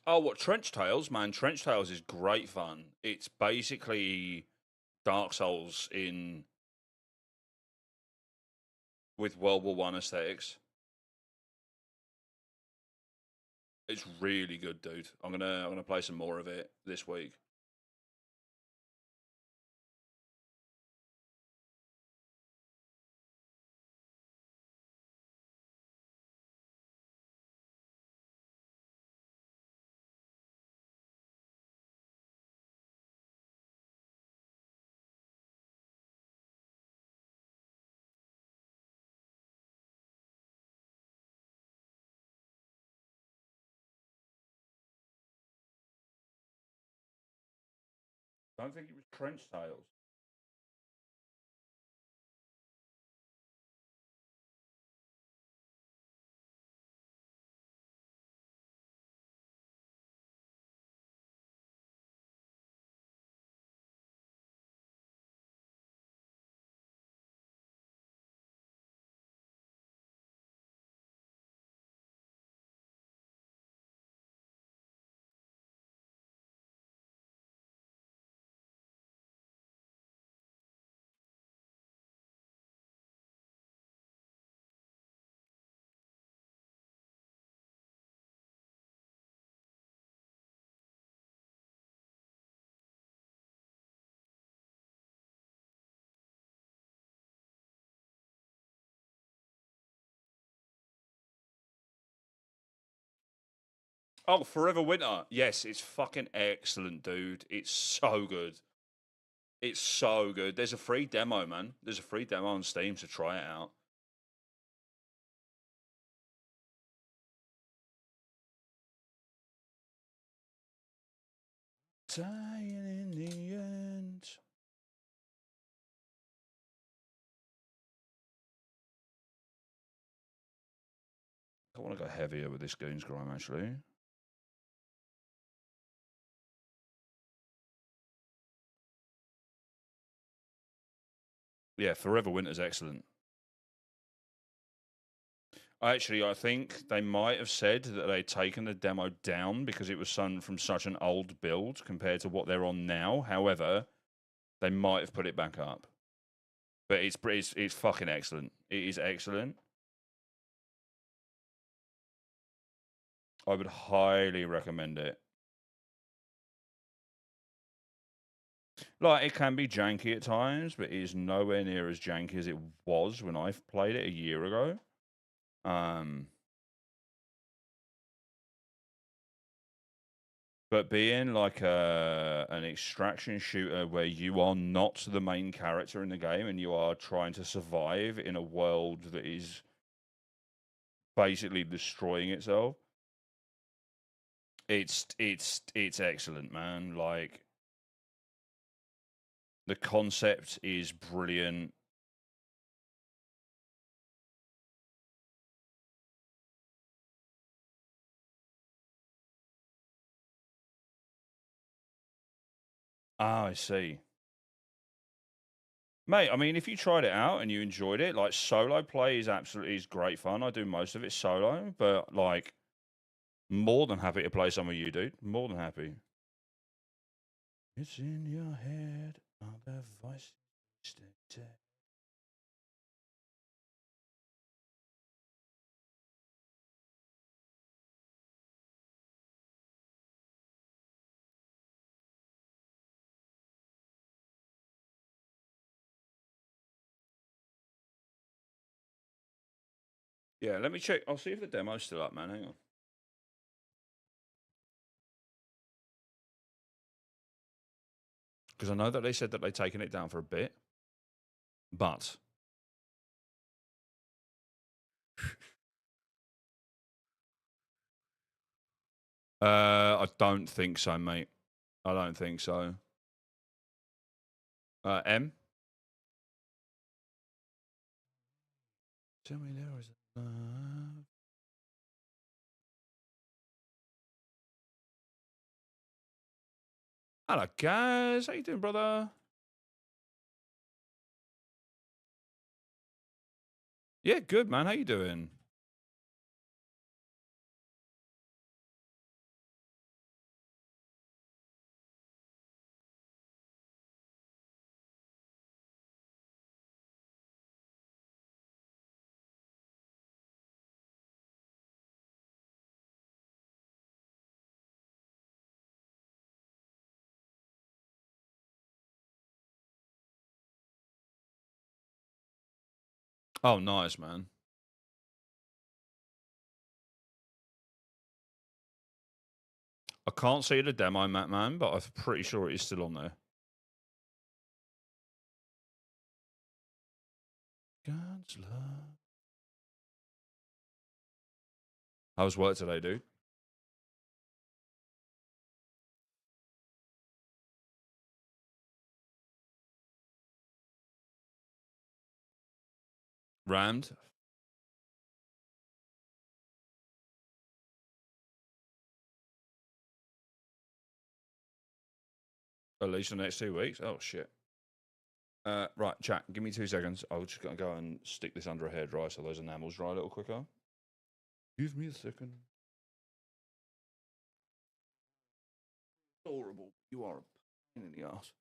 Speaker 1: Oh, what, Trench Tales? Man, Trench Tales is great fun. It's basically Dark Souls in with World War One aesthetics. It's really good, dude. I'm gonna play some more of it this week. Don't think it was Trench Tales. Oh, Forever Winter. Yes, it's fucking excellent, dude. It's so good. It's so good. There's a free demo, man. There's a free demo on Steam to try it out. Dying in the end. I want to go heavier with this Goons Grime, actually. Yeah, Forever Winter's excellent. Actually, I think they might have said that they'd taken the demo down because it was from such an old build compared to what they're on now. However, they might have put it back up. But it's fucking excellent. It is excellent. I would highly recommend it. Like, it can be janky at times, but it is nowhere near as janky as it was when I played it a year ago. But being like an extraction shooter where you are not the main character in the game and you are trying to survive in a world that is basically destroying itself, it's excellent, man. Like, the concept is brilliant. Ah, I see. Mate, I mean, if you tried it out and you enjoyed it, like solo play is great fun. I do most of it solo, but like more than happy to play some with you, dude. More than happy. It's in your head, all the voices that Yeah, let me check. I'll see if the demo's still up, man. Hang on. Because I know that they said that they'd taken it down for a bit, but I don't think so, mate. I don't think so. M. Tell me there was love. Hello, guys. How you doing, brother? Yeah, good, man. How you doing? Oh, nice, man. I can't see the demo, Matt, man, but I'm pretty sure it is still on there. God's love. How's work today, dude? Rammed? At least the next 2 weeks? Oh, shit. Right, chat, give me 2 seconds. I'm just going to go and stick this under a hairdryer so those enamels dry a little quicker. Give me a second. Horrible. You are a pain in the ass.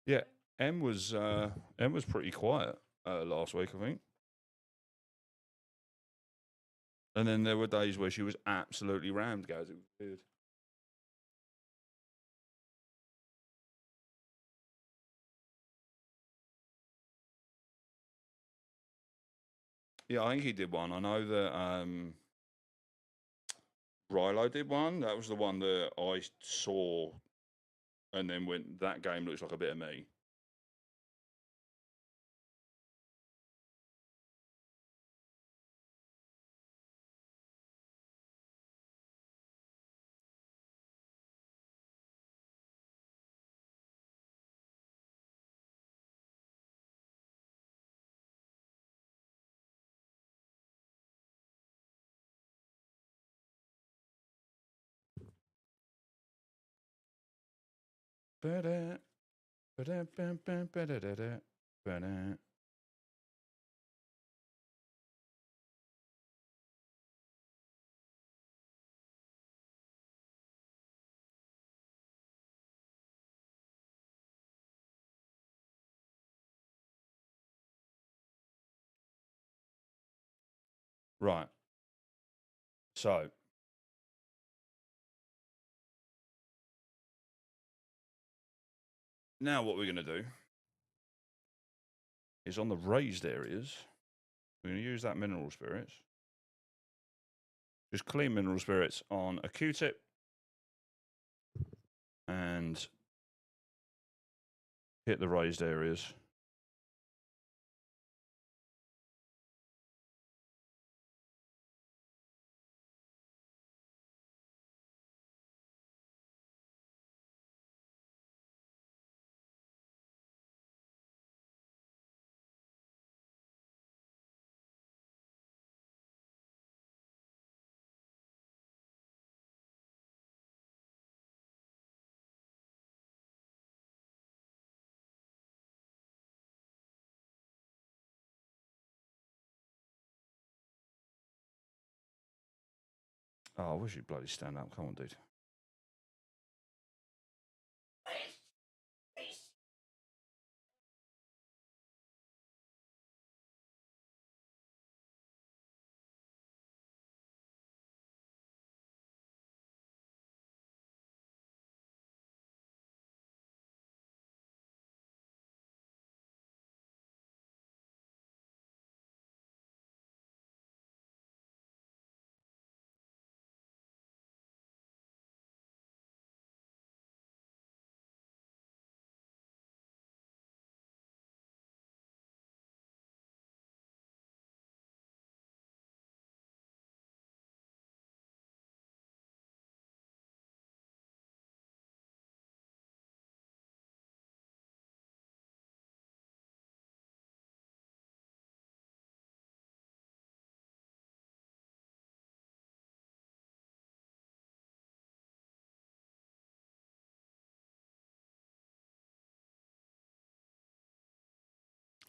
Speaker 1: Yeah, M was pretty quiet last week, I think. And then there were days where she was absolutely rammed, guys. It was weird. Yeah, I think he did one. I know that Rilo did one. That was the one that I saw and then went, that game looks like a bit of me. Ba-da, ba-da, ba-da, ba-da-da-da, ba-da. Right. So now what we're going to do is on the raised areas, we're going to use that mineral spirits. Just clean mineral spirits on a Q-tip and hit the raised areas. Oh, I wish you'd bloody stand up. Come on, dude.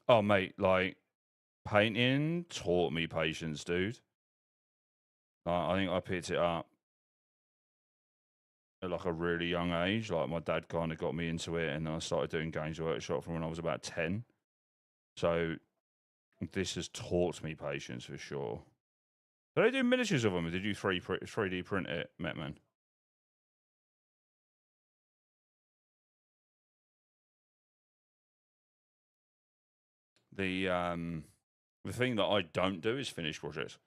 Speaker 1: Oh, mate, like painting taught me patience, dude. I think I picked it up at like a really young age. Like my dad kind of got me into it, and then I started doing Games Workshop from when I was about 10. So this has taught me patience for sure. Did I do miniatures of them, or did you 3D print it, Metman? The thing that I don't do is finish projects.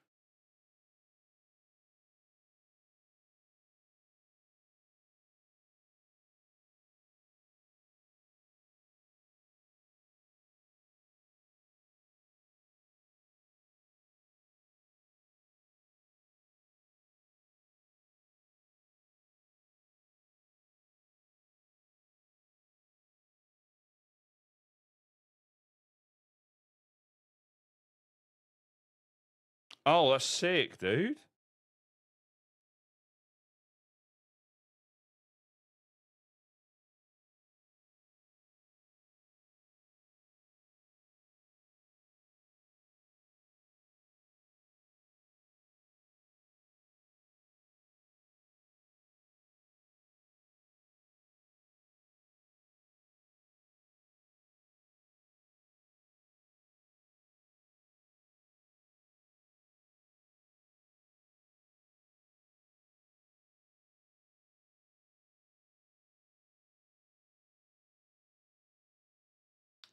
Speaker 1: Oh, that's sick, dude.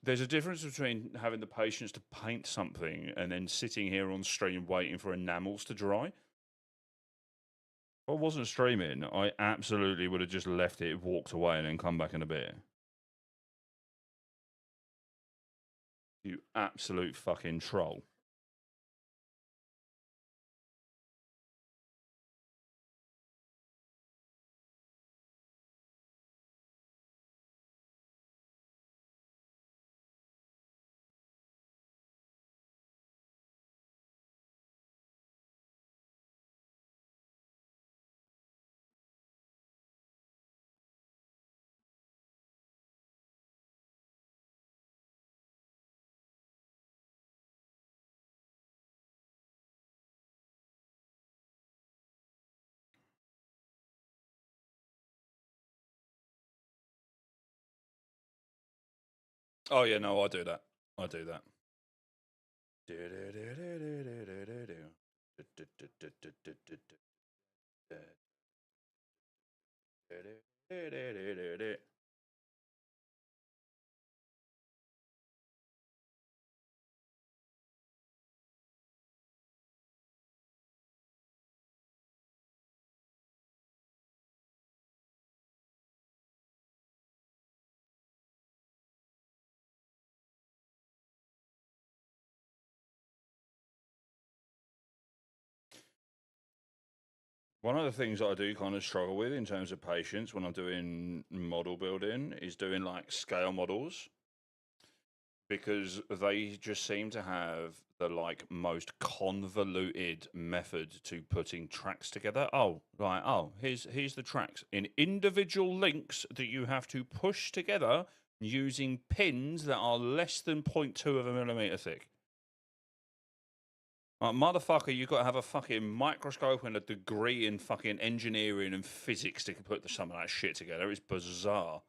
Speaker 1: There's a difference between having the patience to paint something and then sitting here on stream waiting for enamels to dry. If I wasn't streaming, I absolutely would have just left it, walked away, and then come back in a bit. You absolute fucking troll. Oh yeah, no, I do that. I do that. One of the things that I do kind of struggle with in terms of patience when I'm doing model building is doing like scale models, because they just seem to have the like most convoluted method to putting tracks together. Oh, right. Oh, here's the tracks in individual links that you have to push together using pins that are less than 0.2 of a millimeter thick. Like, motherfucker, you've got to have a fucking microscope and a degree in fucking engineering and physics to put some of that shit together. It's bizarre.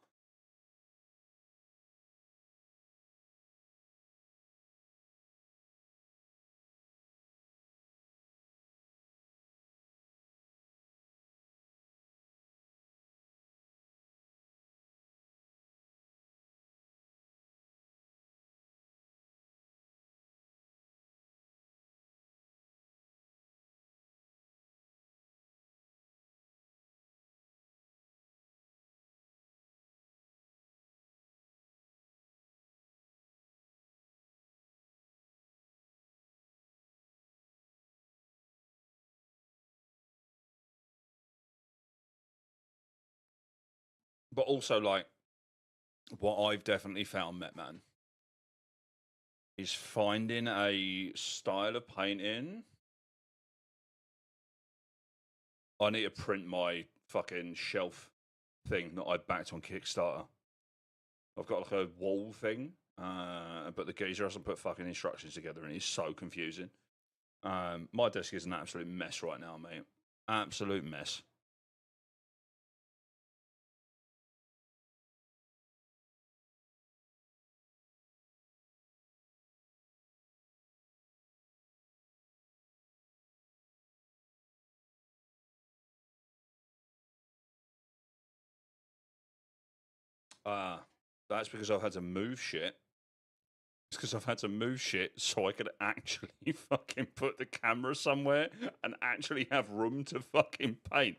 Speaker 1: But also, like, what I've definitely found, Metman, is finding a style of painting. I need to print my fucking shelf thing that I backed on Kickstarter. I've got like a wall thing, but the geezer hasn't put fucking instructions together, and it's so confusing. My desk is an absolute mess right now, mate. Absolute mess. That's because I've had to move shit. It's because I've had to move shit so I could actually fucking put the camera somewhere and actually have room to fucking paint.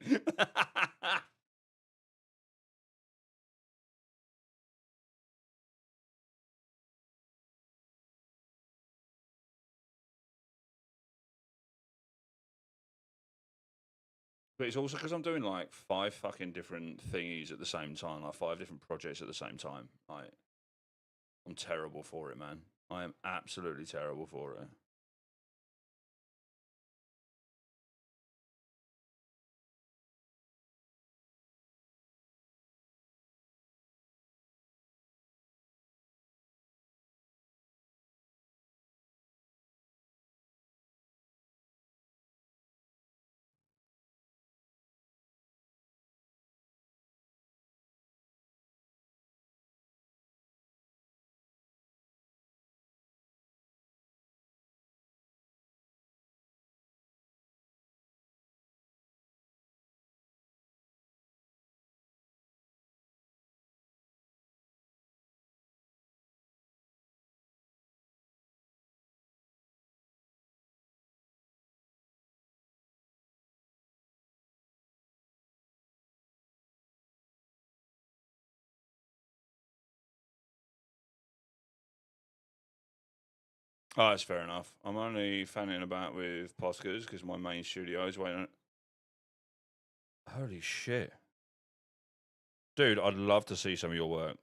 Speaker 1: But it's also because I'm doing like 5 fucking different thingies at the same time, like 5 different projects at the same time. Like, I'm terrible for it, man. I am absolutely terrible for it. Oh, that's fair enough. I'm only fanning about with Poscas because my main studio is waiting. Holy shit. Dude, I'd love to see some of your work.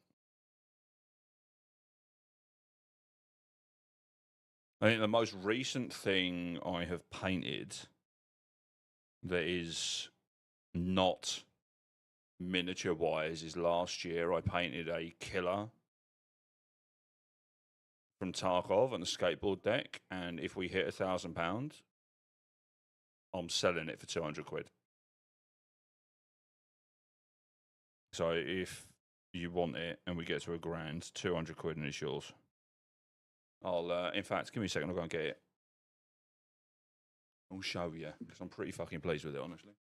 Speaker 1: I think the most recent thing I have painted that is not miniature wise is last year I painted a killer from Tarkov on the skateboard deck, and if we hit £1,000, I'm selling it for 200 quid. So if you want it, and we get to £1,000, 200 quid, and it's yours. I'll, in fact, give me a second. I'll go and get it. I'll show you because I'm pretty fucking pleased with it, honestly.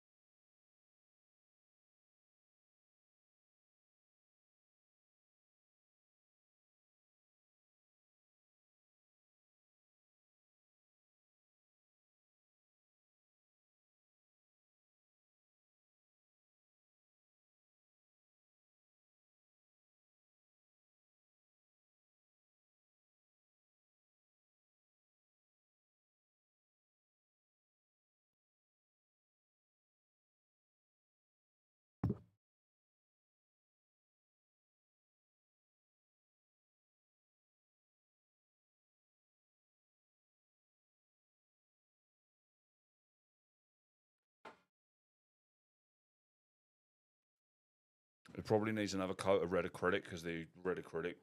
Speaker 1: It probably needs another coat of red acrylic because the red acrylic,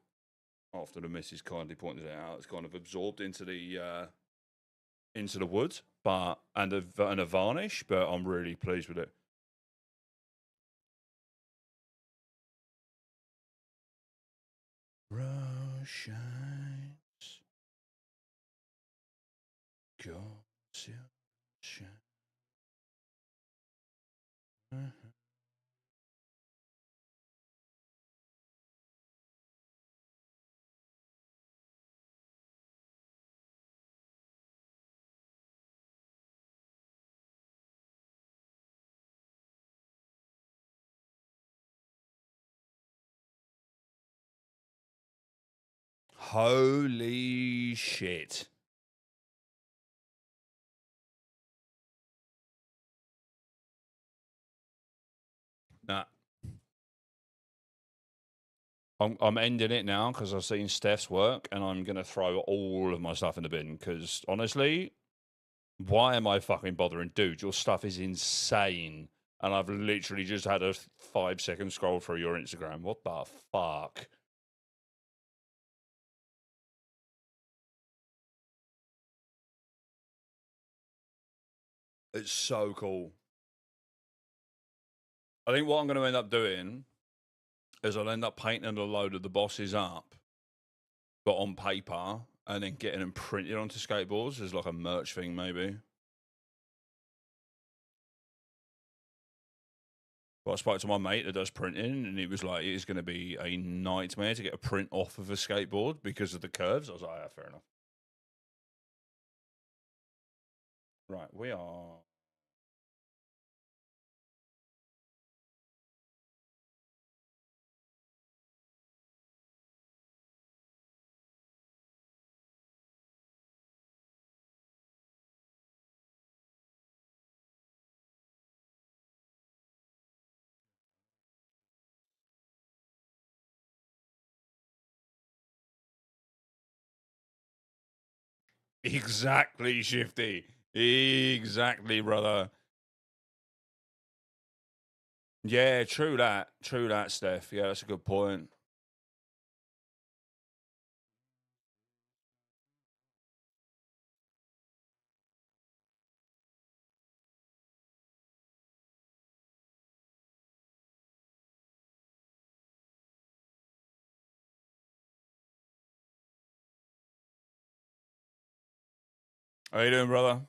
Speaker 1: after the missus kindly pointed it out, it's kind of absorbed into the wood, but and a varnish. But I'm really pleased with it. Rose shines, gold shine. Holy shit. Nah. I'm ending it now because I've seen Steph's work and I'm going to throw all of my stuff in the bin because honestly, why am I fucking bothering? Dude, your stuff is insane. And I've literally just had a 5-second scroll through your Instagram. What the fuck? It's so cool. I think what I'm going to end up doing is I'll end up painting a load of the bosses up, but on paper, and then getting them printed onto skateboards as like a merch thing, maybe. But I spoke to my mate that does printing, and he was like, "It's going to be a nightmare to get a print off of a skateboard because of the curves." I was like, "Yeah, fair enough." Right, we are. Exactly, Shifty. Exactly, brother. Yeah, true that. True that, Steph. Yeah, that's a good point. How you doing, brother?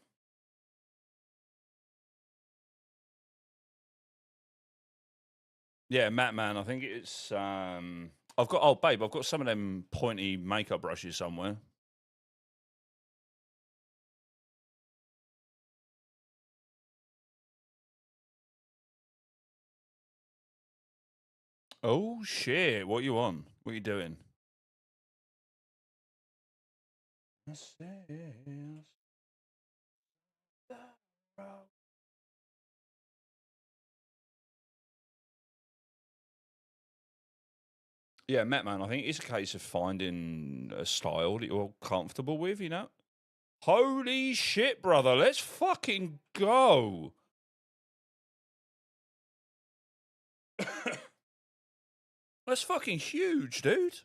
Speaker 1: Yeah, Matt Man. I think it's I've got babe, I've got some of them pointy makeup brushes somewhere. Oh shit. What you on? What you doing? Yeah, Met Man, I think it's a case of finding a style that you're comfortable with, you know? Holy shit, brother. Let's fucking go. That's fucking huge, dude.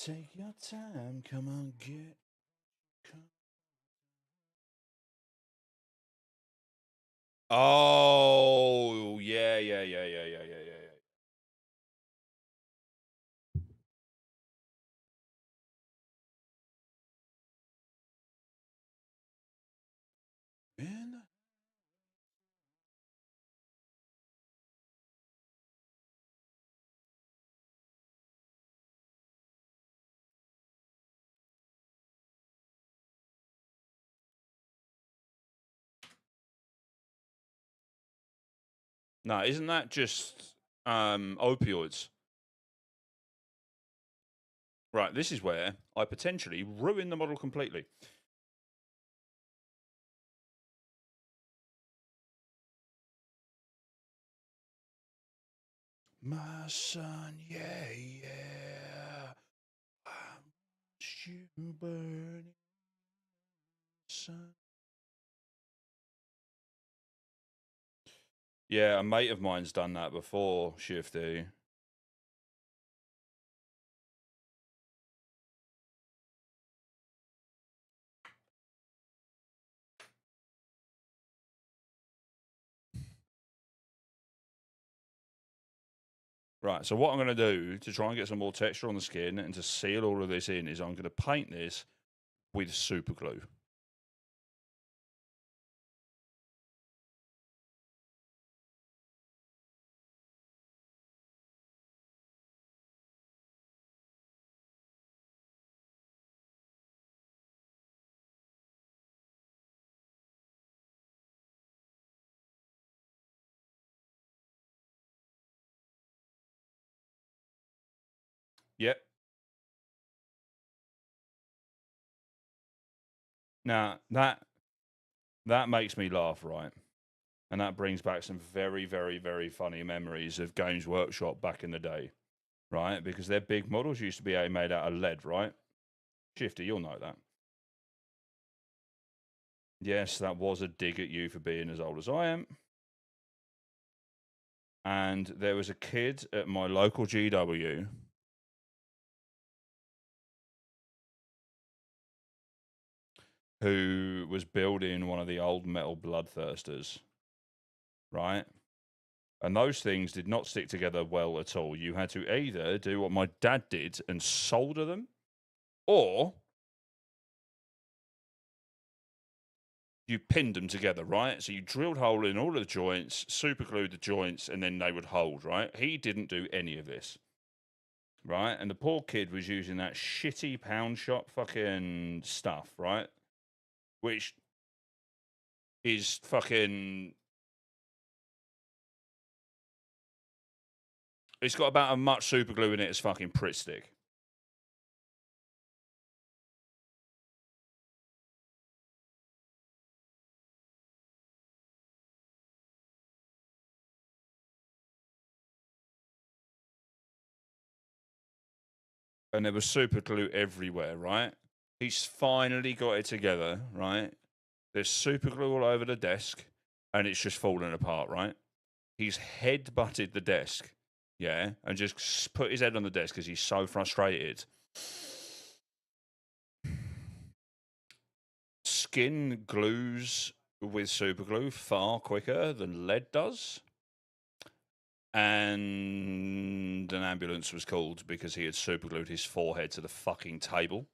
Speaker 1: Take your time, come on, get. Oh, yeah. Man. No, isn't that just opioids? Right, this is where I potentially ruin the model completely. My son, yeah. I watched you burn, son. Yeah, a mate of mine's done that before, Shifty. Right, so what I'm going to do to try and get some more texture on the skin and to seal all of this in is I'm going to paint this with super glue. Yep. Now, that makes me laugh, right? And that brings back some very, very, very funny memories of Games Workshop back in the day, right? Because their big models used to be made out of lead, right? Shifty, you'll know that. Yes, that was a dig at you for being as old as I am. And there was a kid at my local GW who was building one of the old metal bloodthirsters, right? And those things did not stick together well at all. You had to either do what my dad did and solder them, or you pinned them together, right? So you drilled hole in all of the joints, super glued the joints, and then they would hold, right? He didn't do any of this, right? And the poor kid was using that shitty pound shop fucking stuff, right? Which is fucking. It's got about as much super glue in it as fucking Pritt stick. And there was super glue everywhere, right? He's finally got it together, right? There's super glue all over the desk, and it's just falling apart, right? He's head butted the desk, yeah, and just put his head on the desk because he's so frustrated. Skin glues with super glue far quicker than lead does. And an ambulance was called because he had superglued his forehead to the fucking table.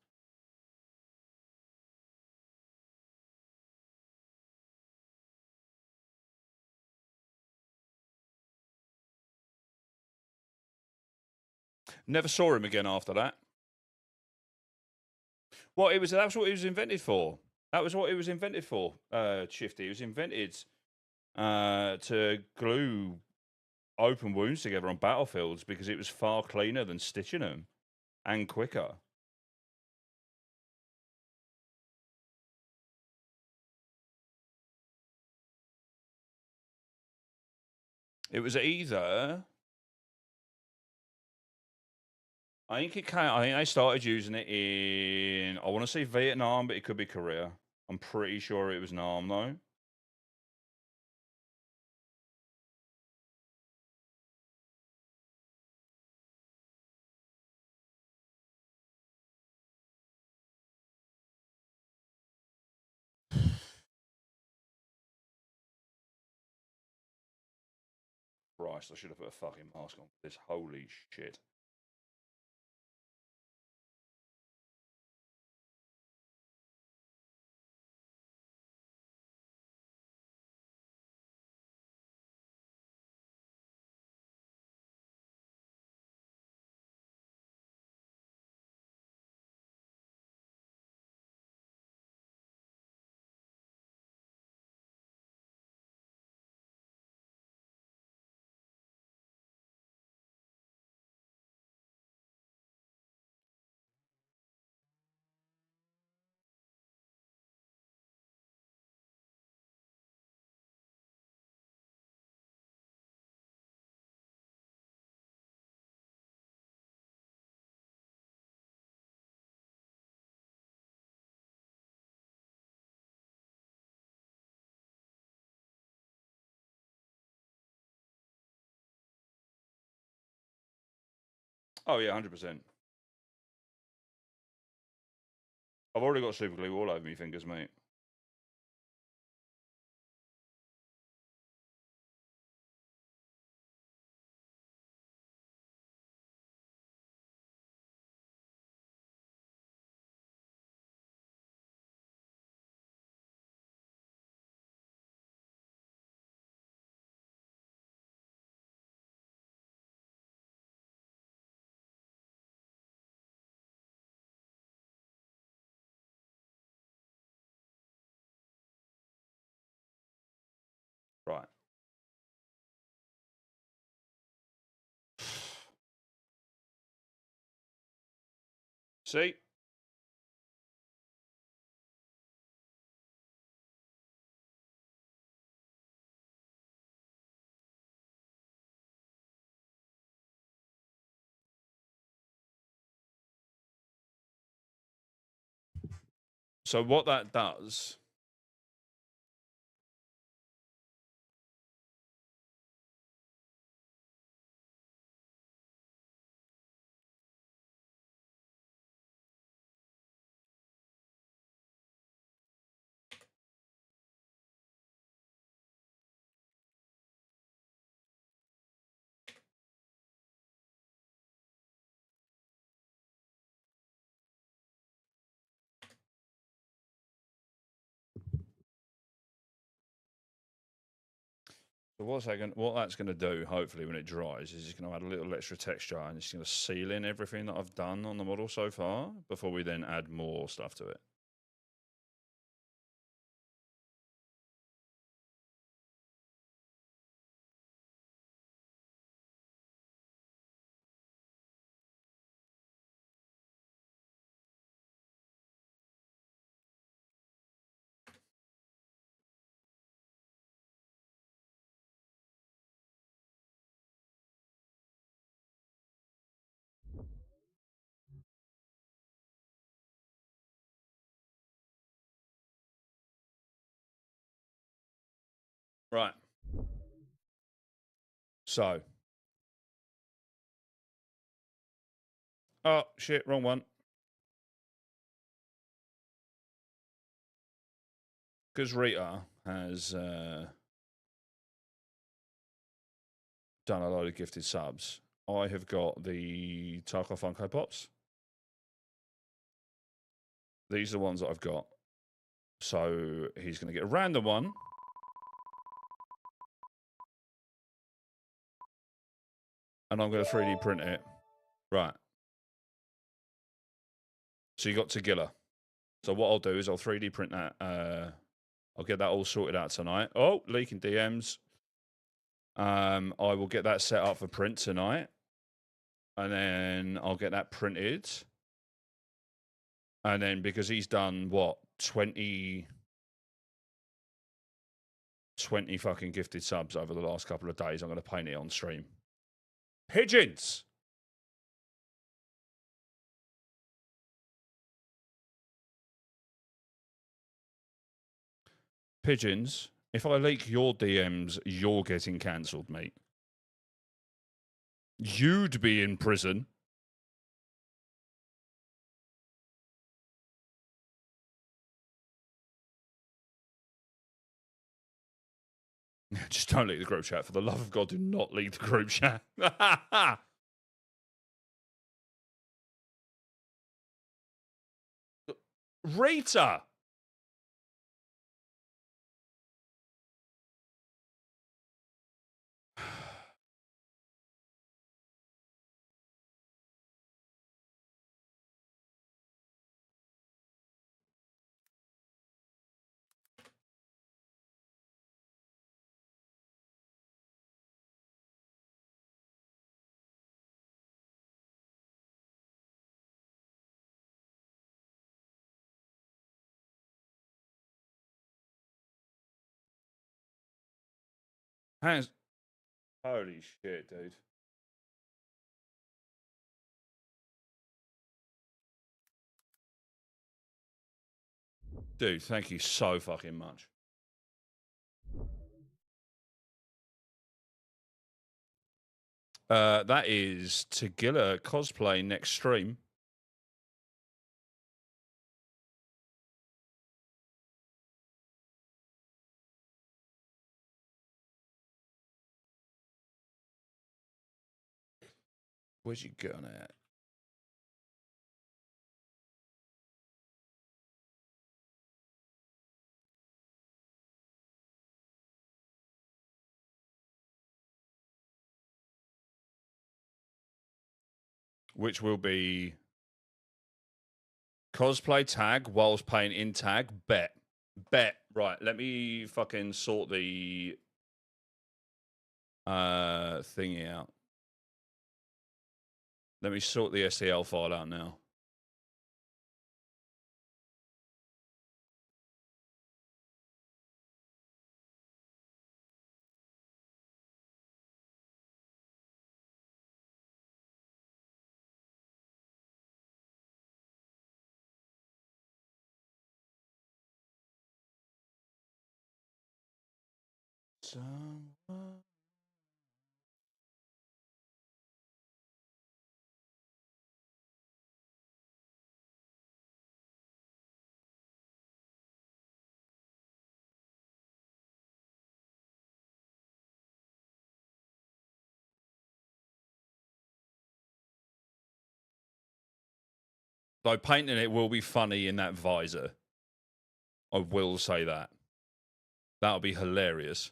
Speaker 1: Never saw him again after that. Well, that's what he was invented for. That was what it was invented for. Shifty. It was invented to glue open wounds together on battlefields because it was far cleaner than stitching them and quicker. It was either. I think it came. I think they started using it in. I want to say Vietnam, but it could be Korea. I'm pretty sure it was Nam though. Christ, I should have put a fucking mask on for this. Holy shit. Oh, yeah, 100%. I've already got super glue all over my fingers, mate. Right. See? So what that does... So what that's going to do, hopefully, when it dries, is it's going to add a little extra texture and it's going to seal in everything that I've done on the model so far before we then add more stuff to it. Right. So. Oh, shit, wrong one. Because Rita has done a load of gifted subs, I have got the Tarkov Funko Pops. These are the ones that I've got. So he's going to get a random one. And I'm going to 3D print it. Right. So you got Tagilla. So what I'll do is I'll 3D print that. I'll get that all sorted out tonight. Oh, leaking DMs. I will get that set up for print tonight. And then I'll get that printed. And then because he's done, what, 20 fucking gifted subs over the last couple of days, I'm going to paint it on stream. Pigeons! Pigeons, if I leak your DMs, you're getting cancelled, mate. You'd be in prison. Just don't leave the group chat. For the love of God, do not leave the group chat. Rita! Hands. Holy shit, dude. Dude, thank you so fucking much. That is Tagilla cosplay next stream. Where's you going at? Which will be cosplay tag whilst playing in tag. Bet. Right, let me fucking sort the thingy out. Let me sort the STL file out now. Though painting it will be funny in that visor. I will say that. That'll be hilarious.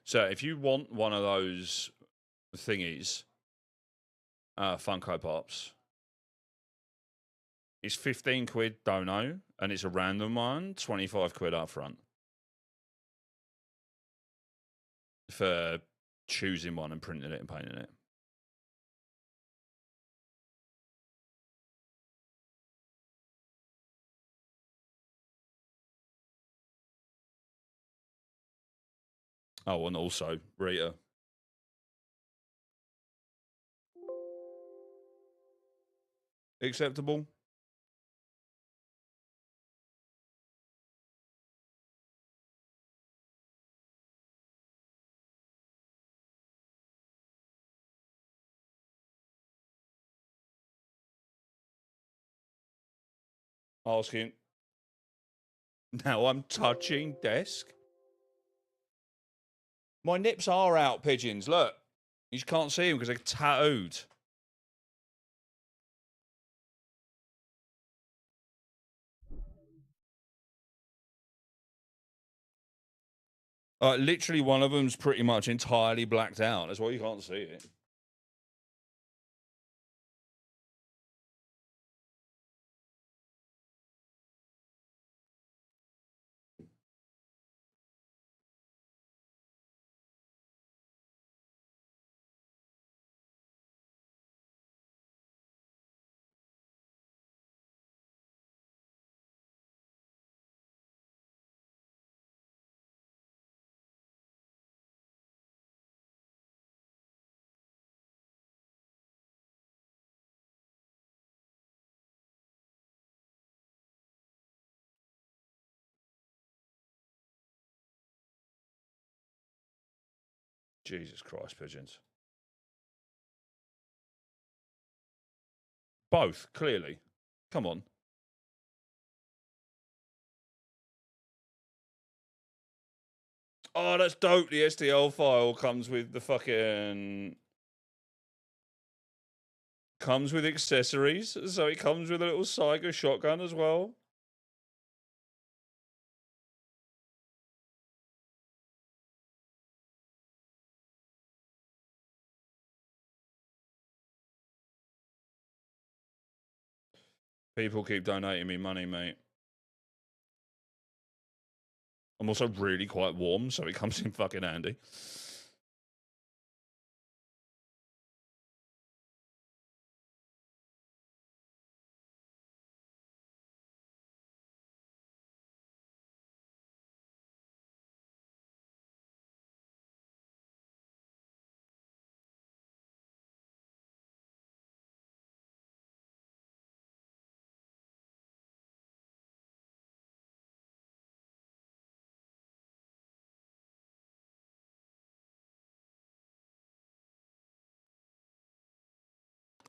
Speaker 1: So if you want one of those thingies, Funko Pops, it's 15 quid dono, and it's a random one, 25 quid up front. For choosing one and printing it and painting it. Oh, and also Rita. Acceptable? Asking. Now I'm touching desk. My nips are out, pigeons. Look. You just can't see them because they're tattooed. Literally, one of them's pretty much entirely blacked out. That's why you can't see it. Jesus Christ, pigeons. Both, clearly. Come on. Oh, that's dope. The STL file comes with the fucking... Comes with accessories. So it comes with a little Saiga shotgun as well. People keep donating me money, mate. I'm also really quite warm, so it comes in fucking handy.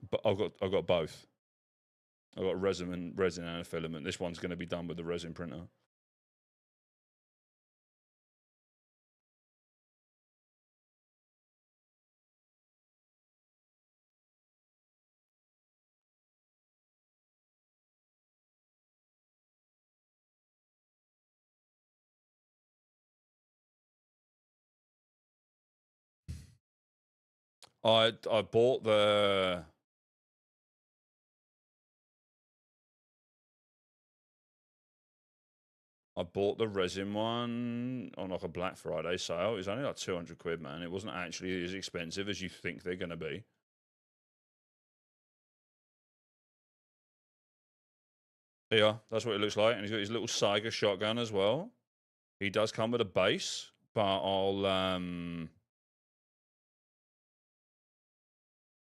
Speaker 1: But I've got both. I've got resin and a filament. This one's going to be done with the resin printer. I bought the... I bought the resin one on like a Black Friday sale. It was only like 200 quid, man. It wasn't actually as expensive as you think they're going to be. Yeah, that's what it looks like. And he's got his little Saiga shotgun as well. He does come with a base, but I'll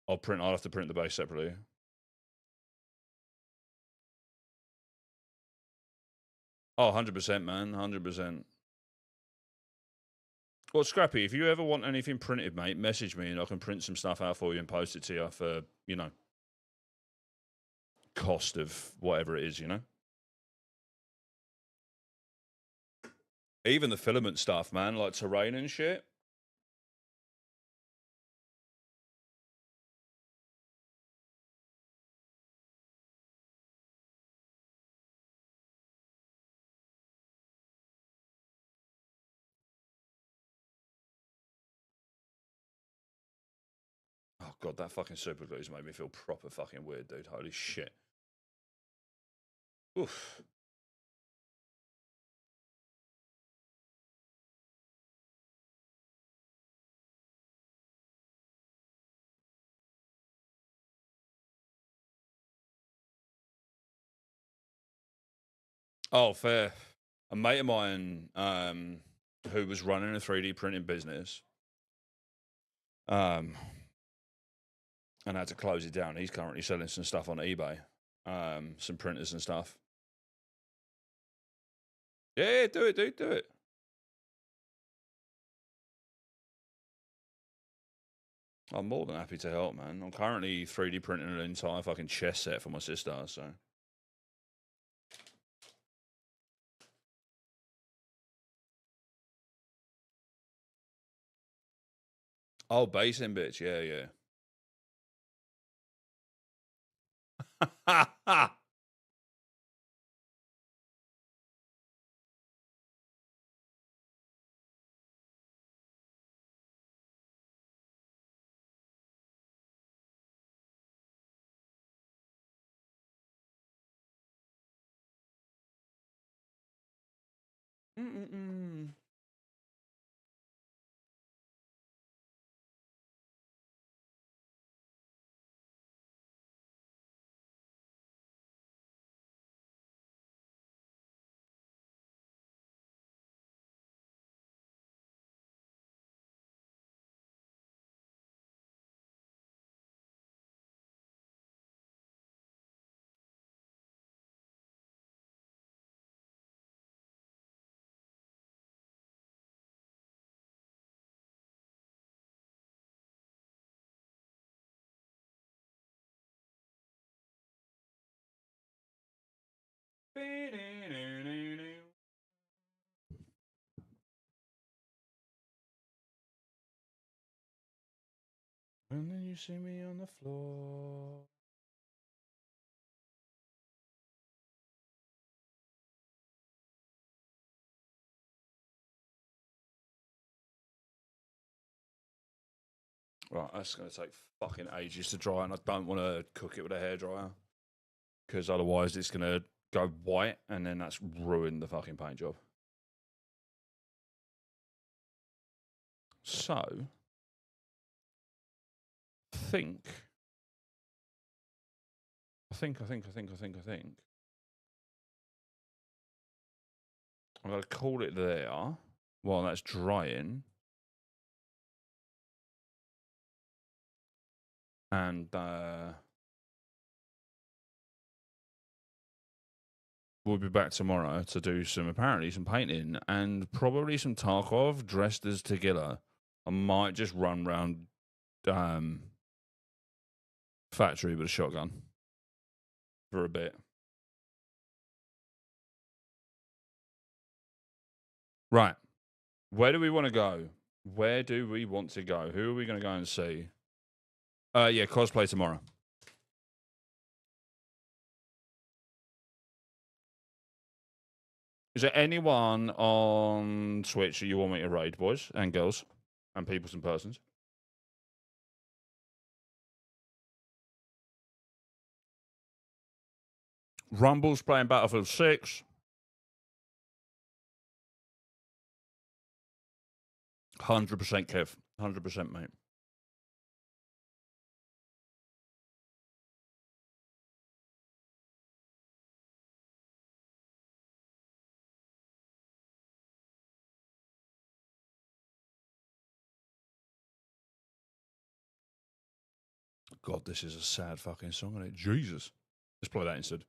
Speaker 1: I'll have to print the base separately. Oh, 100%, man. 100%. Well, Scrappy, if you ever want anything printed, mate, message me and I can print some stuff out for you and post it to you for, you know, cost of whatever it is, you know? Even the filament stuff, man, like terrain and shit. Oh, God, that fucking super glue's made me feel proper fucking weird, dude. Holy shit. Oof. Oh, fair. A mate of mine who was running a 3D printing business and had to close it down. He's currently selling some stuff on eBay, some printers and stuff. Yeah, do it, dude, do it. I'm more than happy to help, man. I'm currently 3D printing an entire fucking chess set for my sister, so. Oh, basing bitch, yeah, yeah. Mm-mm-mm. And then you see me on the floor. Right, that's going to take fucking ages to dry, and I don't want to cook it with a hairdryer because otherwise it's going to go white, and then that's ruined the fucking paint job. So, I think. I'm going to call it there while that's drying. And we'll be back tomorrow to do some painting and probably some Tarkov dressed as Tagilla. I might just run around factory with a shotgun for a bit. Right. Where do we want to go? Where do we want to go? Who are we going to go and see? Yeah, cosplay tomorrow. Is there anyone on Twitch that you want me to raid, boys and girls and peoples and persons? Rumble's playing Battlefield 6. 100% Kev. 100%, mate. God, this is a sad fucking song, isn't it? Jesus. Let's play that instead.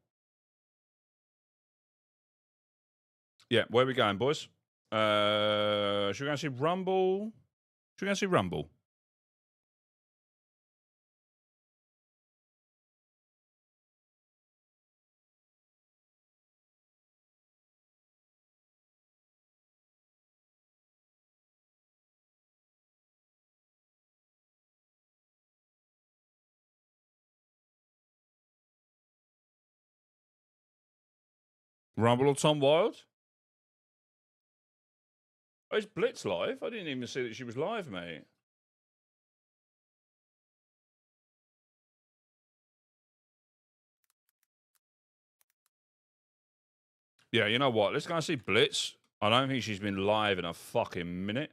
Speaker 1: Yeah, where are we going, boys? Should we go and see Rumble? Should we go and see Rumble? Rumble or Tom Wild? Oh, is Blitz live? I didn't even see that she was live, mate. Yeah, you know what? Let's go and see Blitz. I don't think she's been live in a fucking minute.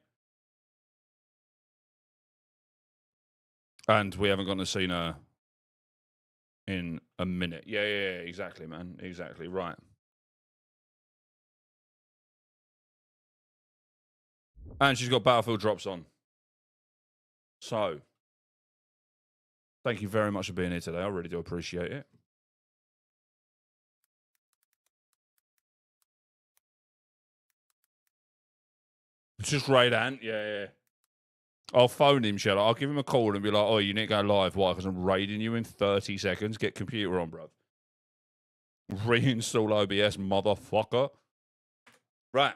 Speaker 1: And we haven't gone to see her in a minute. Yeah, exactly, man. Exactly, right. And she's got Battlefield drops on. So, thank you very much for being here today. I really do appreciate it. Just raid Ant, yeah. I'll phone him, shall I? I'll give him a call and be like, oh, you need to go live. Why? Because I'm raiding you in 30 seconds. Get computer on, bro. Reinstall OBS, motherfucker. Right.